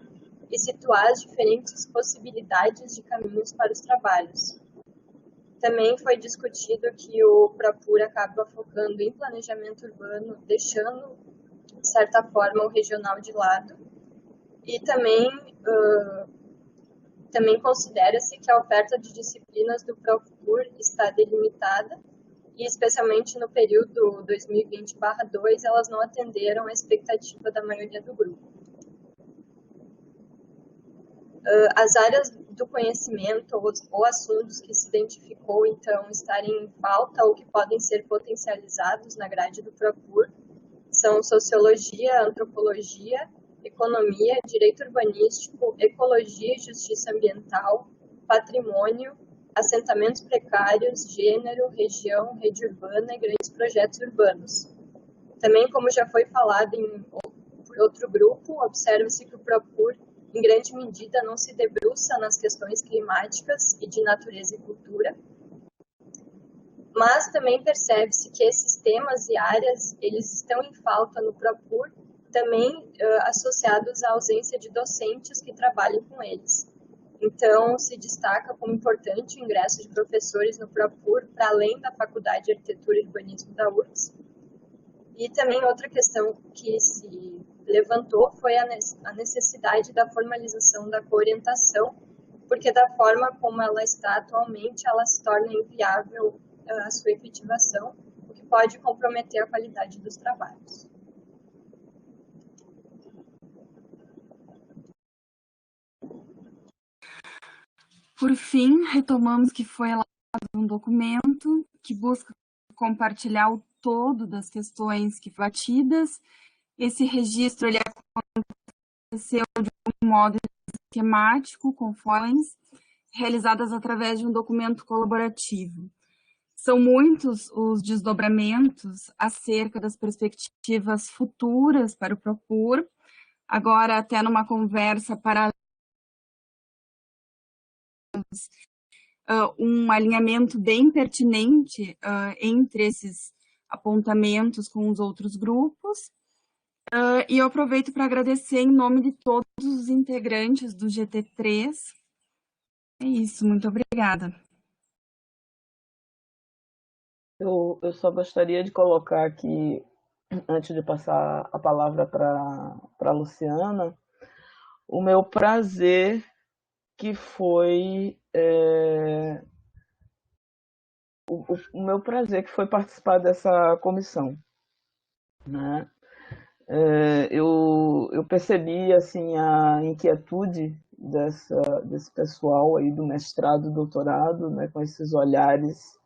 e situar as diferentes possibilidades de caminhos para os trabalhos. Também foi discutido que o Propur acaba focando em planejamento urbano, deixando, de certa forma, o regional de lado, E também considera-se que a oferta de disciplinas do Profur está delimitada e, especialmente no período 2020/2, elas não atenderam a expectativa da maioria do grupo. As áreas do conhecimento ou assuntos que se identificou, então, estarem em falta ou que podem ser potencializados na grade do Profur são sociologia, antropologia, economia, direito urbanístico, ecologia e justiça ambiental, patrimônio, assentamentos precários, gênero, região, rede urbana e grandes projetos urbanos. Também, como já foi falado por outro grupo, observa-se que o Profur, em grande medida, não se debruça nas questões climáticas e de natureza e cultura, mas também percebe-se que esses temas e áreas, eles estão em falta no Profur, também associados à ausência de docentes que trabalhem com eles. Então, se destaca como importante o ingresso de professores no Profur, para além da Faculdade de Arquitetura e Urbanismo da URGS. E também outra questão que se levantou foi a necessidade da formalização da coorientação, porque da forma como ela está atualmente, ela se torna inviável a sua efetivação, o que pode comprometer a qualidade dos trabalhos. Por fim, retomamos que foi elaborado um documento que busca compartilhar o todo das questões que foram batidas. Esse registro ele aconteceu de um modo esquemático, com folders, realizadas através de um documento colaborativo. São muitos os desdobramentos acerca das perspectivas futuras para o Profur, agora até numa conversa paralela, um alinhamento bem pertinente entre esses apontamentos com os outros grupos. E eu aproveito para agradecer em nome de todos os integrantes do GT3. É isso, muito obrigada. Eu só gostaria de colocar aqui, antes de passar a palavra para a Luciana, o meu prazer que foi o meu prazer que foi participar dessa comissão, né? Eu percebi assim a inquietude desse pessoal aí do mestrado, doutorado, né, com esses olhares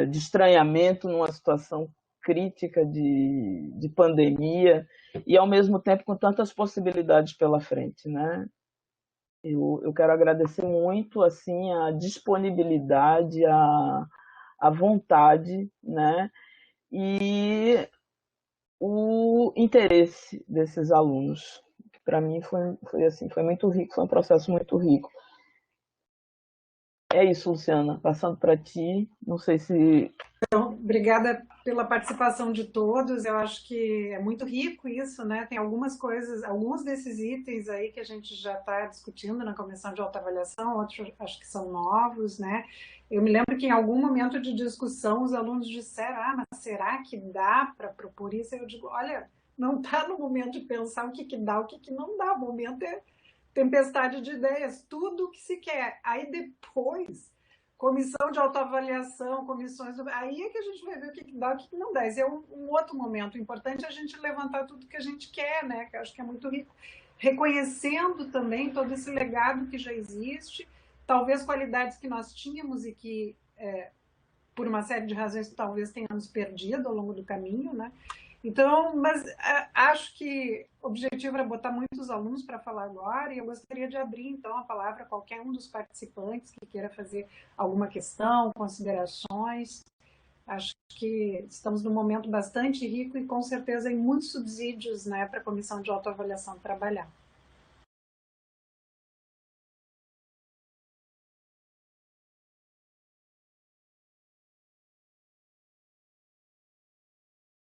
de estranhamento numa situação crítica de pandemia e ao mesmo tempo com tantas possibilidades pela frente, né? Eu quero agradecer muito assim a disponibilidade, a vontade, né, e o interesse desses alunos, que para mim foi assim, foi muito rico, foi um processo muito rico. É isso, Luciana, passando para ti, não sei se... Então, obrigada pela participação de todos, eu acho que é muito rico isso, né? Tem algumas coisas, alguns desses itens aí que a gente já está discutindo na comissão de autoavaliação, outros acho que são novos, né? Eu me lembro que em algum momento de discussão os alunos disseram, mas será que dá para propor isso? Eu digo, olha, não está no momento de pensar o que dá, o que não dá, o momento é tempestade de ideias, tudo o que se quer. Aí depois, comissão de autoavaliação, comissões... Aí é que a gente vai ver o que dá e o que não dá. Esse é um outro momento. O importante é a gente levantar tudo que a gente quer, né? Que eu acho que é muito rico. Reconhecendo também todo esse legado que já existe, talvez qualidades que nós tínhamos e que, por uma série de razões, talvez tenhamos perdido ao longo do caminho, né? Então, mas acho que o objetivo era botar muitos alunos para falar agora e eu gostaria de abrir, então, a palavra a qualquer um dos participantes que queira fazer alguma questão, considerações. Acho que estamos num momento bastante rico e, com certeza, em muitos subsídios, né, para a comissão de autoavaliação trabalhar.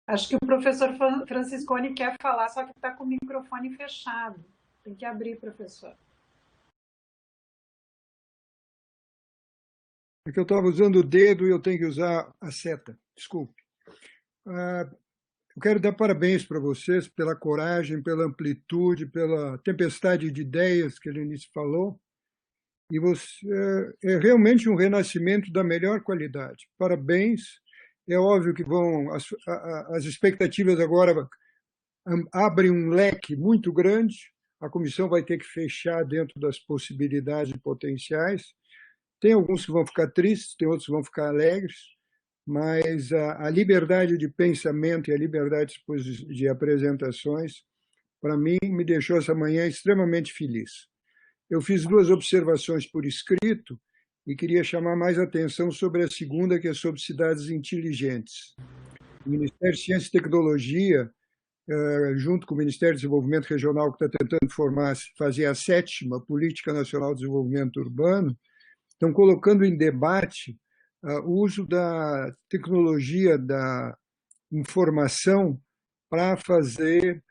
Acho que o professor Franciscone quer falar, só que está com o microfone fechado. Tem que abrir, professor. É que eu estava usando o dedo e eu tenho que usar a seta. Desculpe. eu quero dar parabéns para vocês pela coragem, pela amplitude, pela tempestade de ideias que a Lenice falou. E é realmente um renascimento da melhor qualidade. Parabéns. É óbvio que as expectativas agora abrem um leque muito grande. A comissão vai ter que fechar dentro das possibilidades potenciais. Tem alguns que vão ficar tristes, tem outros que vão ficar alegres, mas a liberdade de pensamento e a liberdade de apresentações, para mim, me deixou essa manhã extremamente feliz. Eu fiz 2 observações por escrito e queria chamar mais atenção sobre a segunda, que é sobre cidades inteligentes. O Ministério de Ciência e Tecnologia, junto com o Ministério do Desenvolvimento Regional, que está tentando fazer a 7ª Política Nacional de Desenvolvimento Urbano, estão colocando em debate o uso da tecnologia da informação para fazer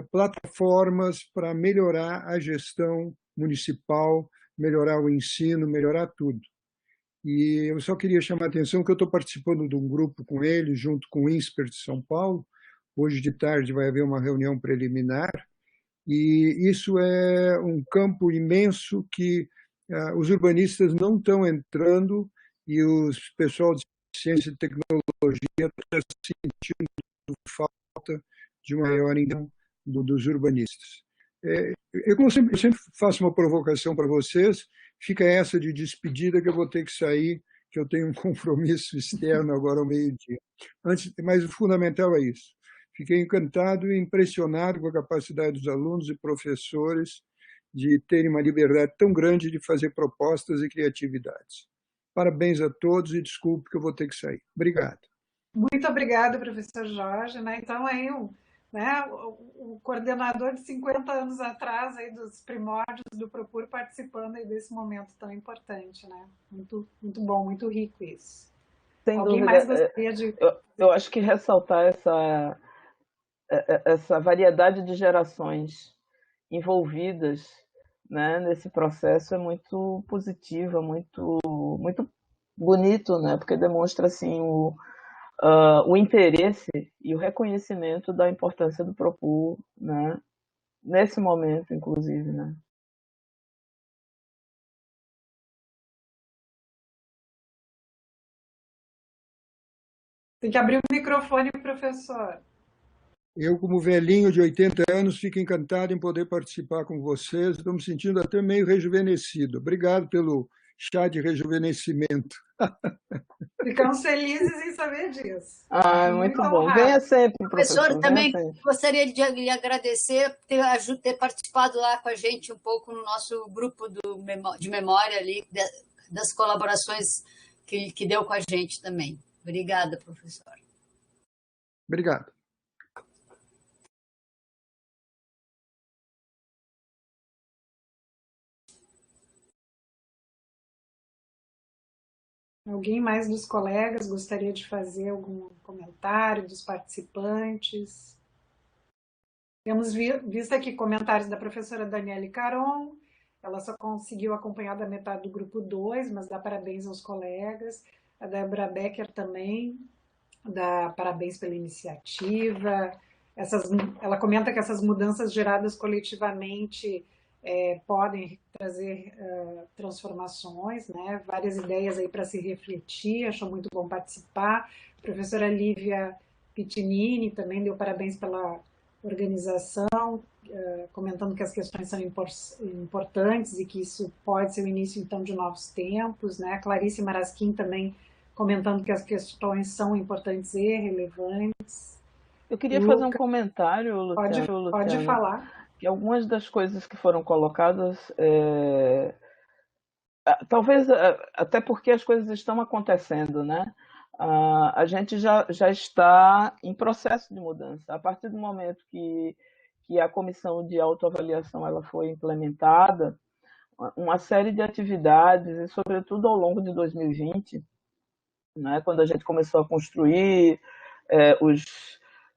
plataformas para melhorar a gestão municipal, melhorar o ensino, melhorar tudo. E eu só queria chamar a atenção que eu estou participando de um grupo com ele, junto com o INSPER de São Paulo. Hoje de tarde vai haver uma reunião preliminar, e isso é um campo imenso que os urbanistas não estão entrando e o pessoal de ciência e tecnologia está sentindo falta de uma maior inclusão dos urbanistas. Eu sempre faço uma provocação para vocês, fica essa de despedida que eu vou ter que sair, que eu tenho um compromisso externo agora ao meio-dia. Mas o fundamental é isso. Fiquei encantado e impressionado com a capacidade dos alunos e professores de terem uma liberdade tão grande de fazer propostas e criatividades. Parabéns a todos e desculpe que eu vou ter que sair. Obrigado. Muito obrigada, professor Jorge. Então, aí, o coordenador de 50 anos atrás, aí, dos primórdios do Propur, participando aí desse momento tão importante. Né? Muito, muito bom, muito rico isso. Sem Alguém dúvida, mais gostaria de... Eu acho que ressaltar essa variedade de gerações envolvidas, né, nesse processo é muito positiva, muito bonito, né, porque demonstra assim, o interesse e o reconhecimento da importância do Propur, né, nesse momento, inclusive. Né. Tem que abrir o microfone, professor. Eu, como velhinho de 80 anos, fico encantado em poder participar com vocês. Estou me sentindo até meio rejuvenescido. Obrigado pelo chá de rejuvenescimento. Ficamos felizes em saber disso. Muito bom. Venha sempre, professor. Também gostaria de lhe agradecer por ter participado lá com a gente um pouco no nosso grupo de memória ali, das colaborações que deu com a gente também. Obrigada, professor. Obrigado. Alguém mais dos colegas gostaria de fazer algum comentário dos participantes? Temos visto aqui comentários da professora Daniele Caron. Ela só conseguiu acompanhar da metade do grupo 2, mas dá parabéns aos colegas. A Débora Becker também dá parabéns pela iniciativa. Ela comenta que essas mudanças geradas coletivamente podem trazer transformações, né? Várias ideias aí para se refletir, achou muito bom participar. A professora Lívia Pitinini também deu parabéns pela organização, comentando que as questões são importantes e que isso pode ser o início, então, de novos tempos, né? A Clarice Marasquim também comentando que as questões são importantes e relevantes. Eu queria fazer um comentário, Luciana. Pode falar. Que algumas das coisas que foram colocadas, talvez até porque as coisas estão acontecendo, né? A gente já está em processo de mudança. A partir do momento que a comissão de autoavaliação ela foi implementada, uma série de atividades, e sobretudo ao longo de 2020, né, quando a gente começou a construir os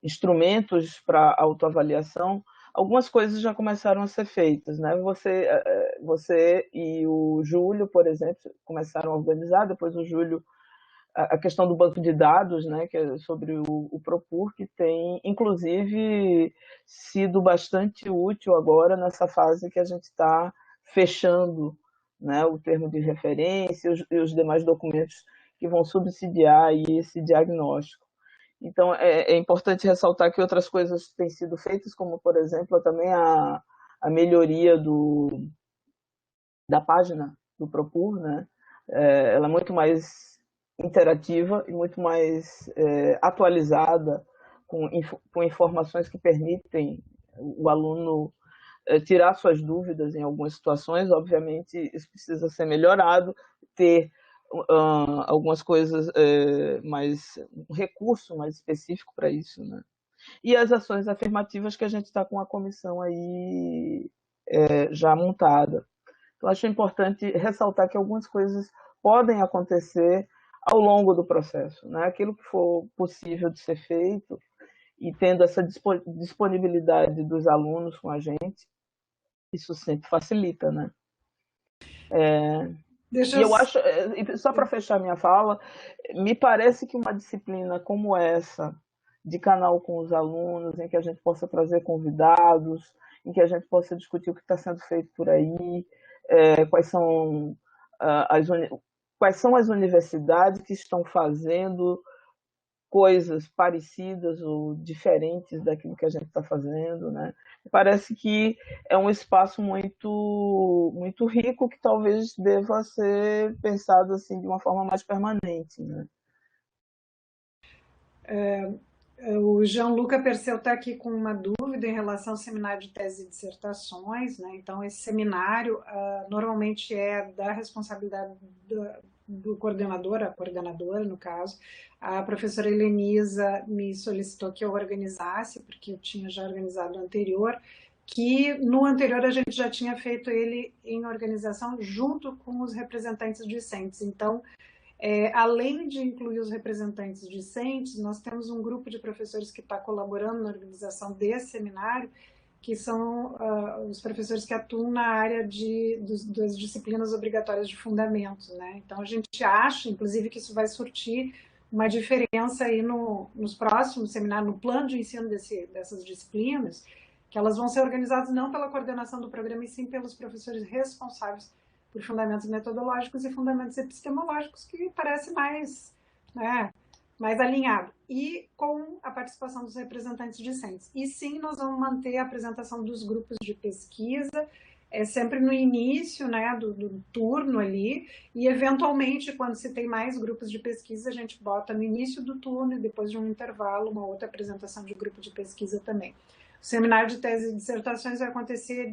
instrumentos para autoavaliação, algumas coisas já começaram a ser feitas, né? Você e o Júlio, por exemplo, começaram a organizar, depois o Júlio a questão do banco de dados, né, que é sobre o Propur, que tem, inclusive, sido bastante útil agora nessa fase que a gente está fechando, né, o termo de referência e os demais documentos que vão subsidiar aí esse diagnóstico. Então, é importante ressaltar que outras coisas têm sido feitas, como, por exemplo, também a melhoria da página do Propur, né? Ela é muito mais interativa e muito mais atualizada, com informações que permitem o aluno tirar suas dúvidas em algumas situações. Obviamente, isso precisa ser melhorado, ter algumas coisas, um recurso mais específico para isso, né? E as ações afirmativas que a gente está com a comissão aí já montada. Então, acho importante ressaltar que algumas coisas podem acontecer ao longo do processo, né? Aquilo que for possível de ser feito e tendo essa disponibilidade dos alunos com a gente, isso sempre facilita, né? E eu acho, só para fechar minha fala, me parece que uma disciplina como essa, de canal com os alunos, em que a gente possa trazer convidados, em que a gente possa discutir o que está sendo feito por aí, quais são as universidades que estão fazendo coisas parecidas ou diferentes daquilo que a gente está fazendo, né? Parece que é um espaço muito, muito rico que talvez deva ser pensado assim de uma forma mais permanente, né? O Gianluca Perseu está aqui com uma dúvida em relação ao seminário de tese e dissertações, né? Então, esse seminário normalmente é da responsabilidade do coordenador, a coordenadora, no caso. A professora Helenisa me solicitou que eu organizasse, porque eu tinha já organizado o anterior, que no anterior a gente já tinha feito ele em organização junto com os representantes discentes. Então, além de incluir os representantes discentes, nós temos um grupo de professores que está colaborando na organização desse seminário, que são os professores que atuam na área das disciplinas obrigatórias de fundamentos, né? Então, a gente acha, inclusive, que isso vai surtir uma diferença aí nos próximos seminários, no plano de ensino dessas disciplinas, que elas vão ser organizadas não pela coordenação do programa, e sim pelos professores responsáveis por fundamentos metodológicos e fundamentos epistemológicos, que parece mais, né, mais alinhado, e com a participação dos representantes discentes. E sim, nós vamos manter a apresentação dos grupos de pesquisa, sempre no início, né, do turno ali, e eventualmente, quando se tem mais grupos de pesquisa, a gente bota no início do turno e depois de um intervalo, uma outra apresentação de grupo de pesquisa também. O seminário de tese e dissertações vai acontecer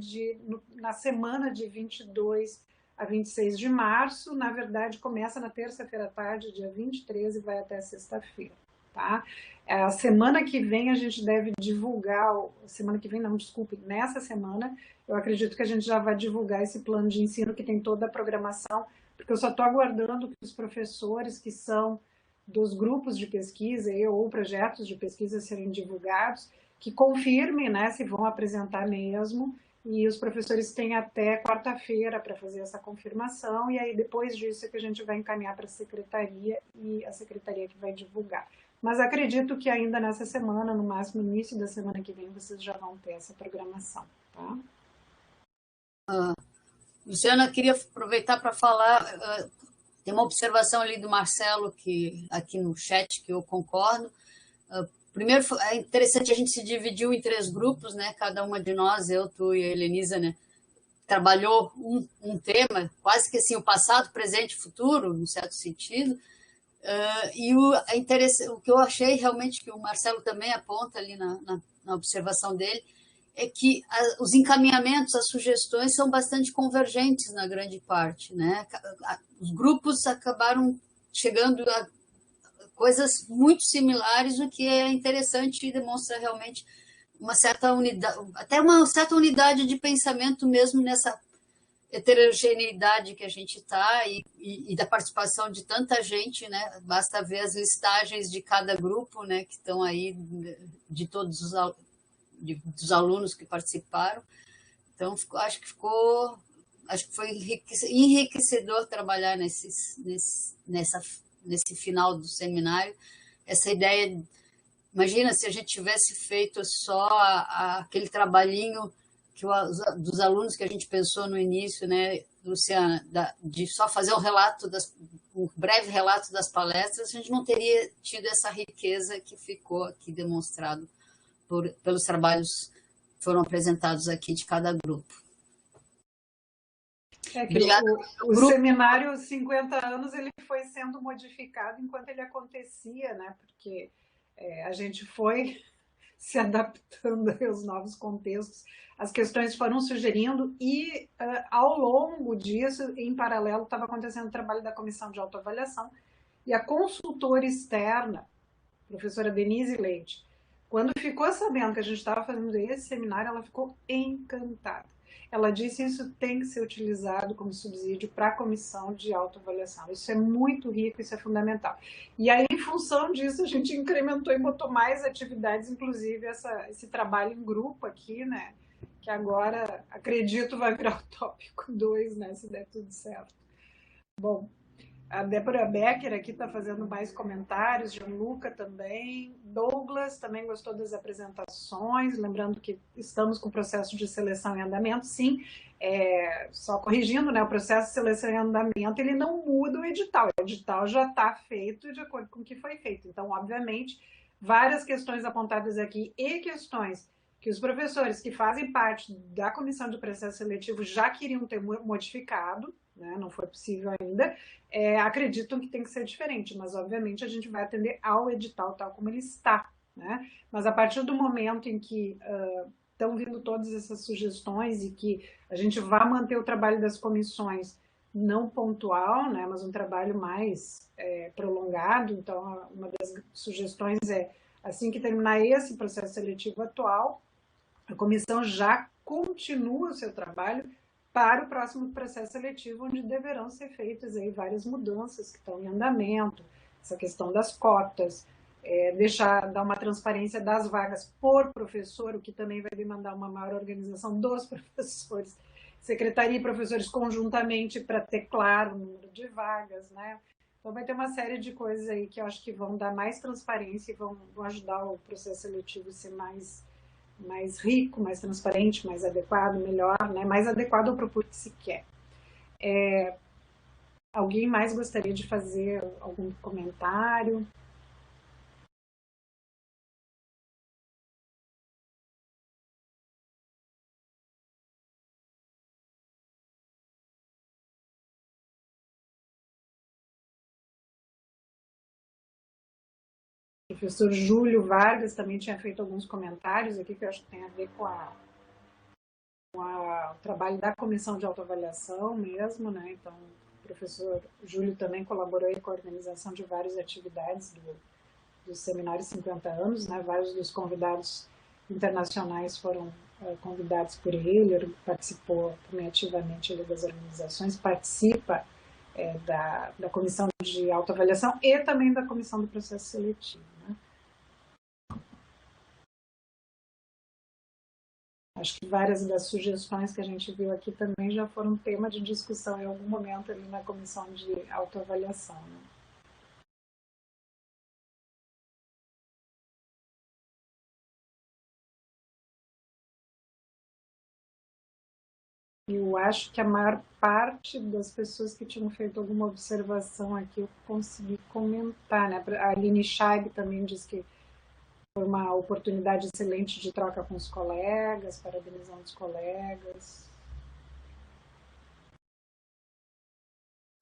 na semana de 22 a 26 de março, na verdade começa na terça-feira à tarde, dia 23, e vai até sexta-feira, tá? A semana que vem a gente deve divulgar, semana que vem não, desculpe, nessa semana, eu acredito que a gente já vai divulgar esse plano de ensino que tem toda a programação, porque eu só estou aguardando que os professores que são dos grupos de pesquisa ou projetos de pesquisa serem divulgados, que confirmem, né, se vão apresentar mesmo, e os professores têm até quarta-feira para fazer essa confirmação, e aí depois disso é que a gente vai encaminhar para a secretaria, e a secretaria que vai divulgar. Mas acredito que ainda nessa semana, no máximo no início da semana que vem, vocês já vão ter essa programação, tá? Luciana, queria aproveitar para falar, tem uma observação ali do Marcelo, que aqui no chat, que eu concordo. Primeiro, é interessante, a gente se dividiu em 3 grupos, né? Cada uma de nós, eu, tu e a Helenisa, né? Trabalhou um tema, quase que assim, o passado, presente e futuro, num certo sentido. E o que eu achei realmente, que o Marcelo também aponta ali na observação dele, é que os encaminhamentos, as sugestões são bastante convergentes na grande parte, né? Os grupos acabaram chegando a coisas muito similares, o que é interessante e demonstra realmente uma certa unidade, até uma certa unidade de pensamento mesmo nessa heterogeneidade que a gente está e da participação de tanta gente, né? Basta ver as listagens de cada grupo, né? Que estão aí, de todos dos alunos que participaram. Então, acho que foi enriquecedor trabalhar nesse final do seminário, essa ideia. Imagina se a gente tivesse feito só aquele trabalhinho dos alunos que a gente pensou no início, né, Luciana, de só fazer um breve relato das palestras, a gente não teria tido essa riqueza que ficou aqui demonstrado pelos trabalhos que foram apresentados aqui de cada grupo. O seminário 50 anos ele foi sendo modificado enquanto ele acontecia, né? Porque a gente foi se adaptando aos novos contextos, as questões foram sugerindo e ao longo disso, em paralelo, estava acontecendo o trabalho da comissão de autoavaliação e a consultora externa, professora Denise Leite, quando ficou sabendo que a gente estava fazendo esse seminário, ela ficou encantada. Ela disse que isso tem que ser utilizado como subsídio para a comissão de autoavaliação. Isso é muito rico, isso é fundamental. E aí, em função disso, a gente incrementou e botou mais atividades, inclusive esse trabalho em grupo aqui, né? Que agora, acredito, vai virar o tópico 2, né? Se der tudo certo. Bom, a Débora Becker aqui está fazendo mais comentários, Gianluca também, Douglas também gostou das apresentações, lembrando que estamos com o processo de seleção em andamento, sim, só corrigindo, né, o processo de seleção em andamento, ele não muda o edital já está feito de acordo com o que foi feito, então, obviamente, várias questões apontadas aqui e questões que os professores que fazem parte da comissão de processo seletivo já queriam ter modificado, né, não foi possível ainda, acreditam que tem que ser diferente, mas obviamente a gente vai atender ao edital tal como ele está, né? Mas a partir do momento em que estão vindo todas essas sugestões e que a gente vai manter o trabalho das comissões não pontual, né, mas um trabalho mais prolongado, então uma das sugestões é, assim que terminar esse processo seletivo atual, a comissão já continua o seu trabalho para o próximo processo seletivo, onde deverão ser feitas aí várias mudanças que estão em andamento, essa questão das cotas, dar uma transparência das vagas por professor, o que também vai demandar uma maior organização dos professores, secretaria e professores conjuntamente para ter claro o número de vagas, né? Então vai ter uma série de coisas aí que eu acho que vão dar mais transparência e vão ajudar o processo seletivo a ser mais rico, mais transparente, mais adequado, melhor, né? Mais adequado ao propósito que se quer. Alguém mais gostaria de fazer algum comentário? O professor Júlio Vargas também tinha feito alguns comentários aqui que eu acho que tem a ver com o trabalho da comissão de autoavaliação mesmo, né? Então, o professor Júlio também colaborou aí com a organização de várias atividades do seminário 50 anos, né? Vários dos convidados internacionais foram convidados por ele participou também ativamente das organizações, participa da comissão de autoavaliação e também da comissão do processo seletivo. Né? Acho que várias das sugestões que a gente viu aqui também já foram tema de discussão em algum momento ali na comissão de autoavaliação. Né? Eu acho que a maior parte das pessoas que tinham feito alguma observação aqui eu consegui comentar, né? A Aline Scheib também disse que foi uma oportunidade excelente de troca com os colegas, parabenizando os colegas.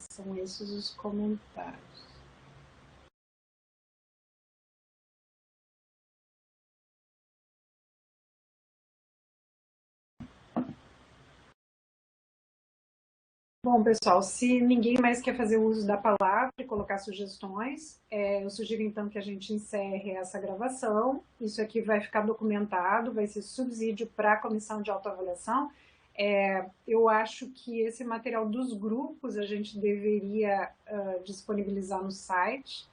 São esses os comentários. Bom, pessoal, se ninguém mais quer fazer uso da palavra e colocar sugestões, eu sugiro então que a gente encerre essa gravação. Isso aqui vai ficar documentado, vai ser subsídio para a comissão de autoavaliação. Eu acho que esse material dos grupos a gente deveria disponibilizar no site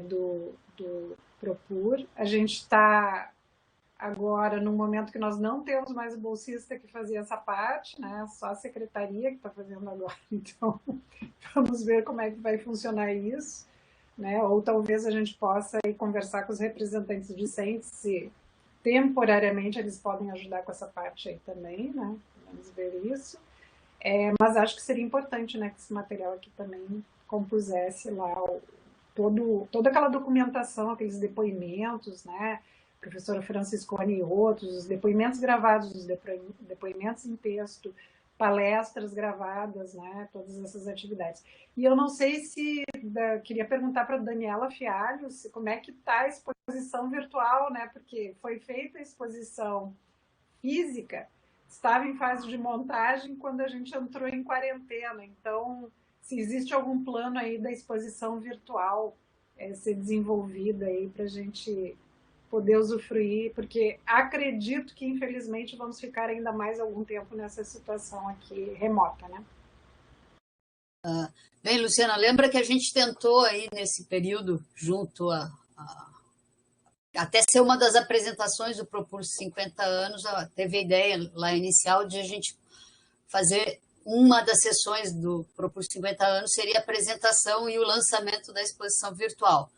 do Propur. A gente está agora, no momento que nós não temos mais o bolsista que fazia essa parte, né? Só a secretaria que está fazendo agora. Então, vamos ver como é que vai funcionar isso. né? Ou talvez a gente possa ir conversar com os representantes discentes se temporariamente eles podem ajudar com essa parte aí também, né? Vamos ver isso. Mas acho que seria importante, né, que esse material aqui também compusesse lá toda aquela documentação, aqueles depoimentos, né? Professora Franciscone e outros, os depoimentos gravados, os depoimentos em texto, palestras gravadas, né? Todas essas atividades. E eu não sei se... queria perguntar para a Daniela Fialho como é que está a exposição virtual, né? Porque foi feita a exposição física, estava em fase de montagem quando a gente entrou em quarentena. Então, se existe algum plano aí da exposição virtual ser desenvolvida aí para a gente poder usufruir, porque acredito que, infelizmente, vamos ficar ainda mais algum tempo nessa situação aqui remota, né? Bem, Luciana, lembra que a gente tentou aí nesse período, junto até ser uma das apresentações do Propur 50 anos, teve a ideia lá inicial de a gente fazer uma das sessões do Propur 50 anos, seria a apresentação e o lançamento da exposição virtual.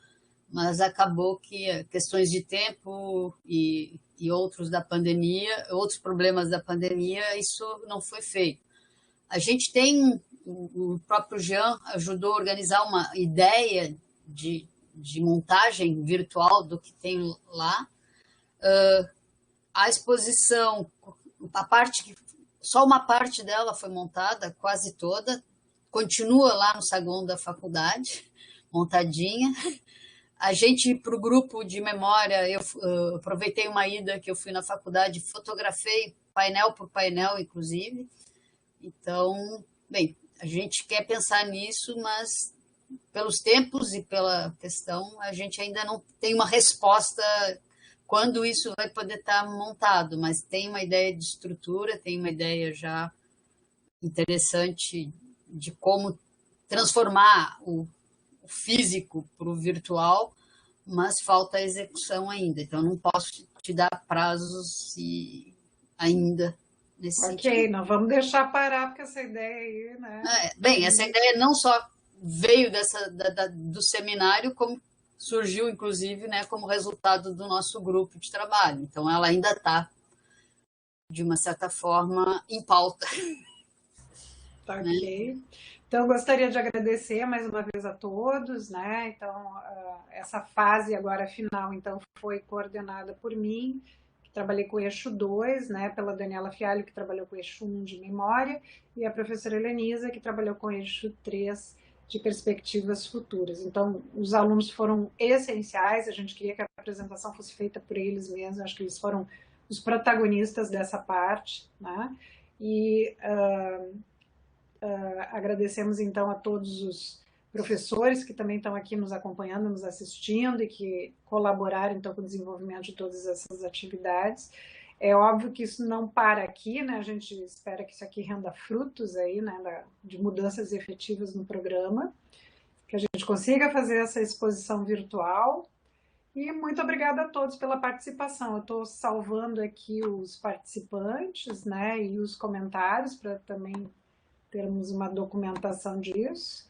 Mas acabou que questões de tempo e outros da pandemia, outros problemas da pandemia, isso não foi feito. A gente tem, o próprio Jean ajudou a organizar uma ideia de montagem virtual do que tem lá. A exposição, só uma parte dela foi montada, quase toda, continua lá no saguão da faculdade, montadinha. A gente, para o grupo de memória, eu aproveitei uma ida que eu fui na faculdade, fotografei painel por painel, inclusive. Então, bem, a gente quer pensar nisso, mas pelos tempos e pela questão, a gente ainda não tem uma resposta quando isso vai poder estar montado, mas tem uma ideia de estrutura, tem uma ideia já interessante de como transformar o físico para o virtual, mas falta a execução ainda. Então, não posso te dar prazos ainda nesse sentido. Ok, não vamos deixar parar, porque essa ideia aí, né? Bem, essa ideia não só veio do seminário, como surgiu, inclusive, né, como resultado do nosso grupo de trabalho. Então, ela ainda está, de uma certa forma, em pauta. Tá, ok. Né? Então, gostaria de agradecer mais uma vez a todos, né? Então, essa fase agora final, então, foi coordenada por mim, que trabalhei com o eixo 2, né? Pela Daniela Fialho, que trabalhou com o eixo 1 de memória, e a professora Helenisa, que trabalhou com o eixo 3 de perspectivas futuras. Então, os alunos foram essenciais, a gente queria que a apresentação fosse feita por eles mesmos, acho que eles foram os protagonistas dessa parte, né? E agradecemos, então, a todos os professores que também estão aqui nos acompanhando, nos assistindo e que colaboraram, então, com o desenvolvimento de todas essas atividades. É óbvio que isso não para aqui, né? A gente espera que isso aqui renda frutos aí, né? De mudanças efetivas no programa, que a gente consiga fazer essa exposição virtual. E muito obrigada a todos pela participação. Eu estou salvando aqui os participantes, né? E os comentários para também termos uma documentação disso.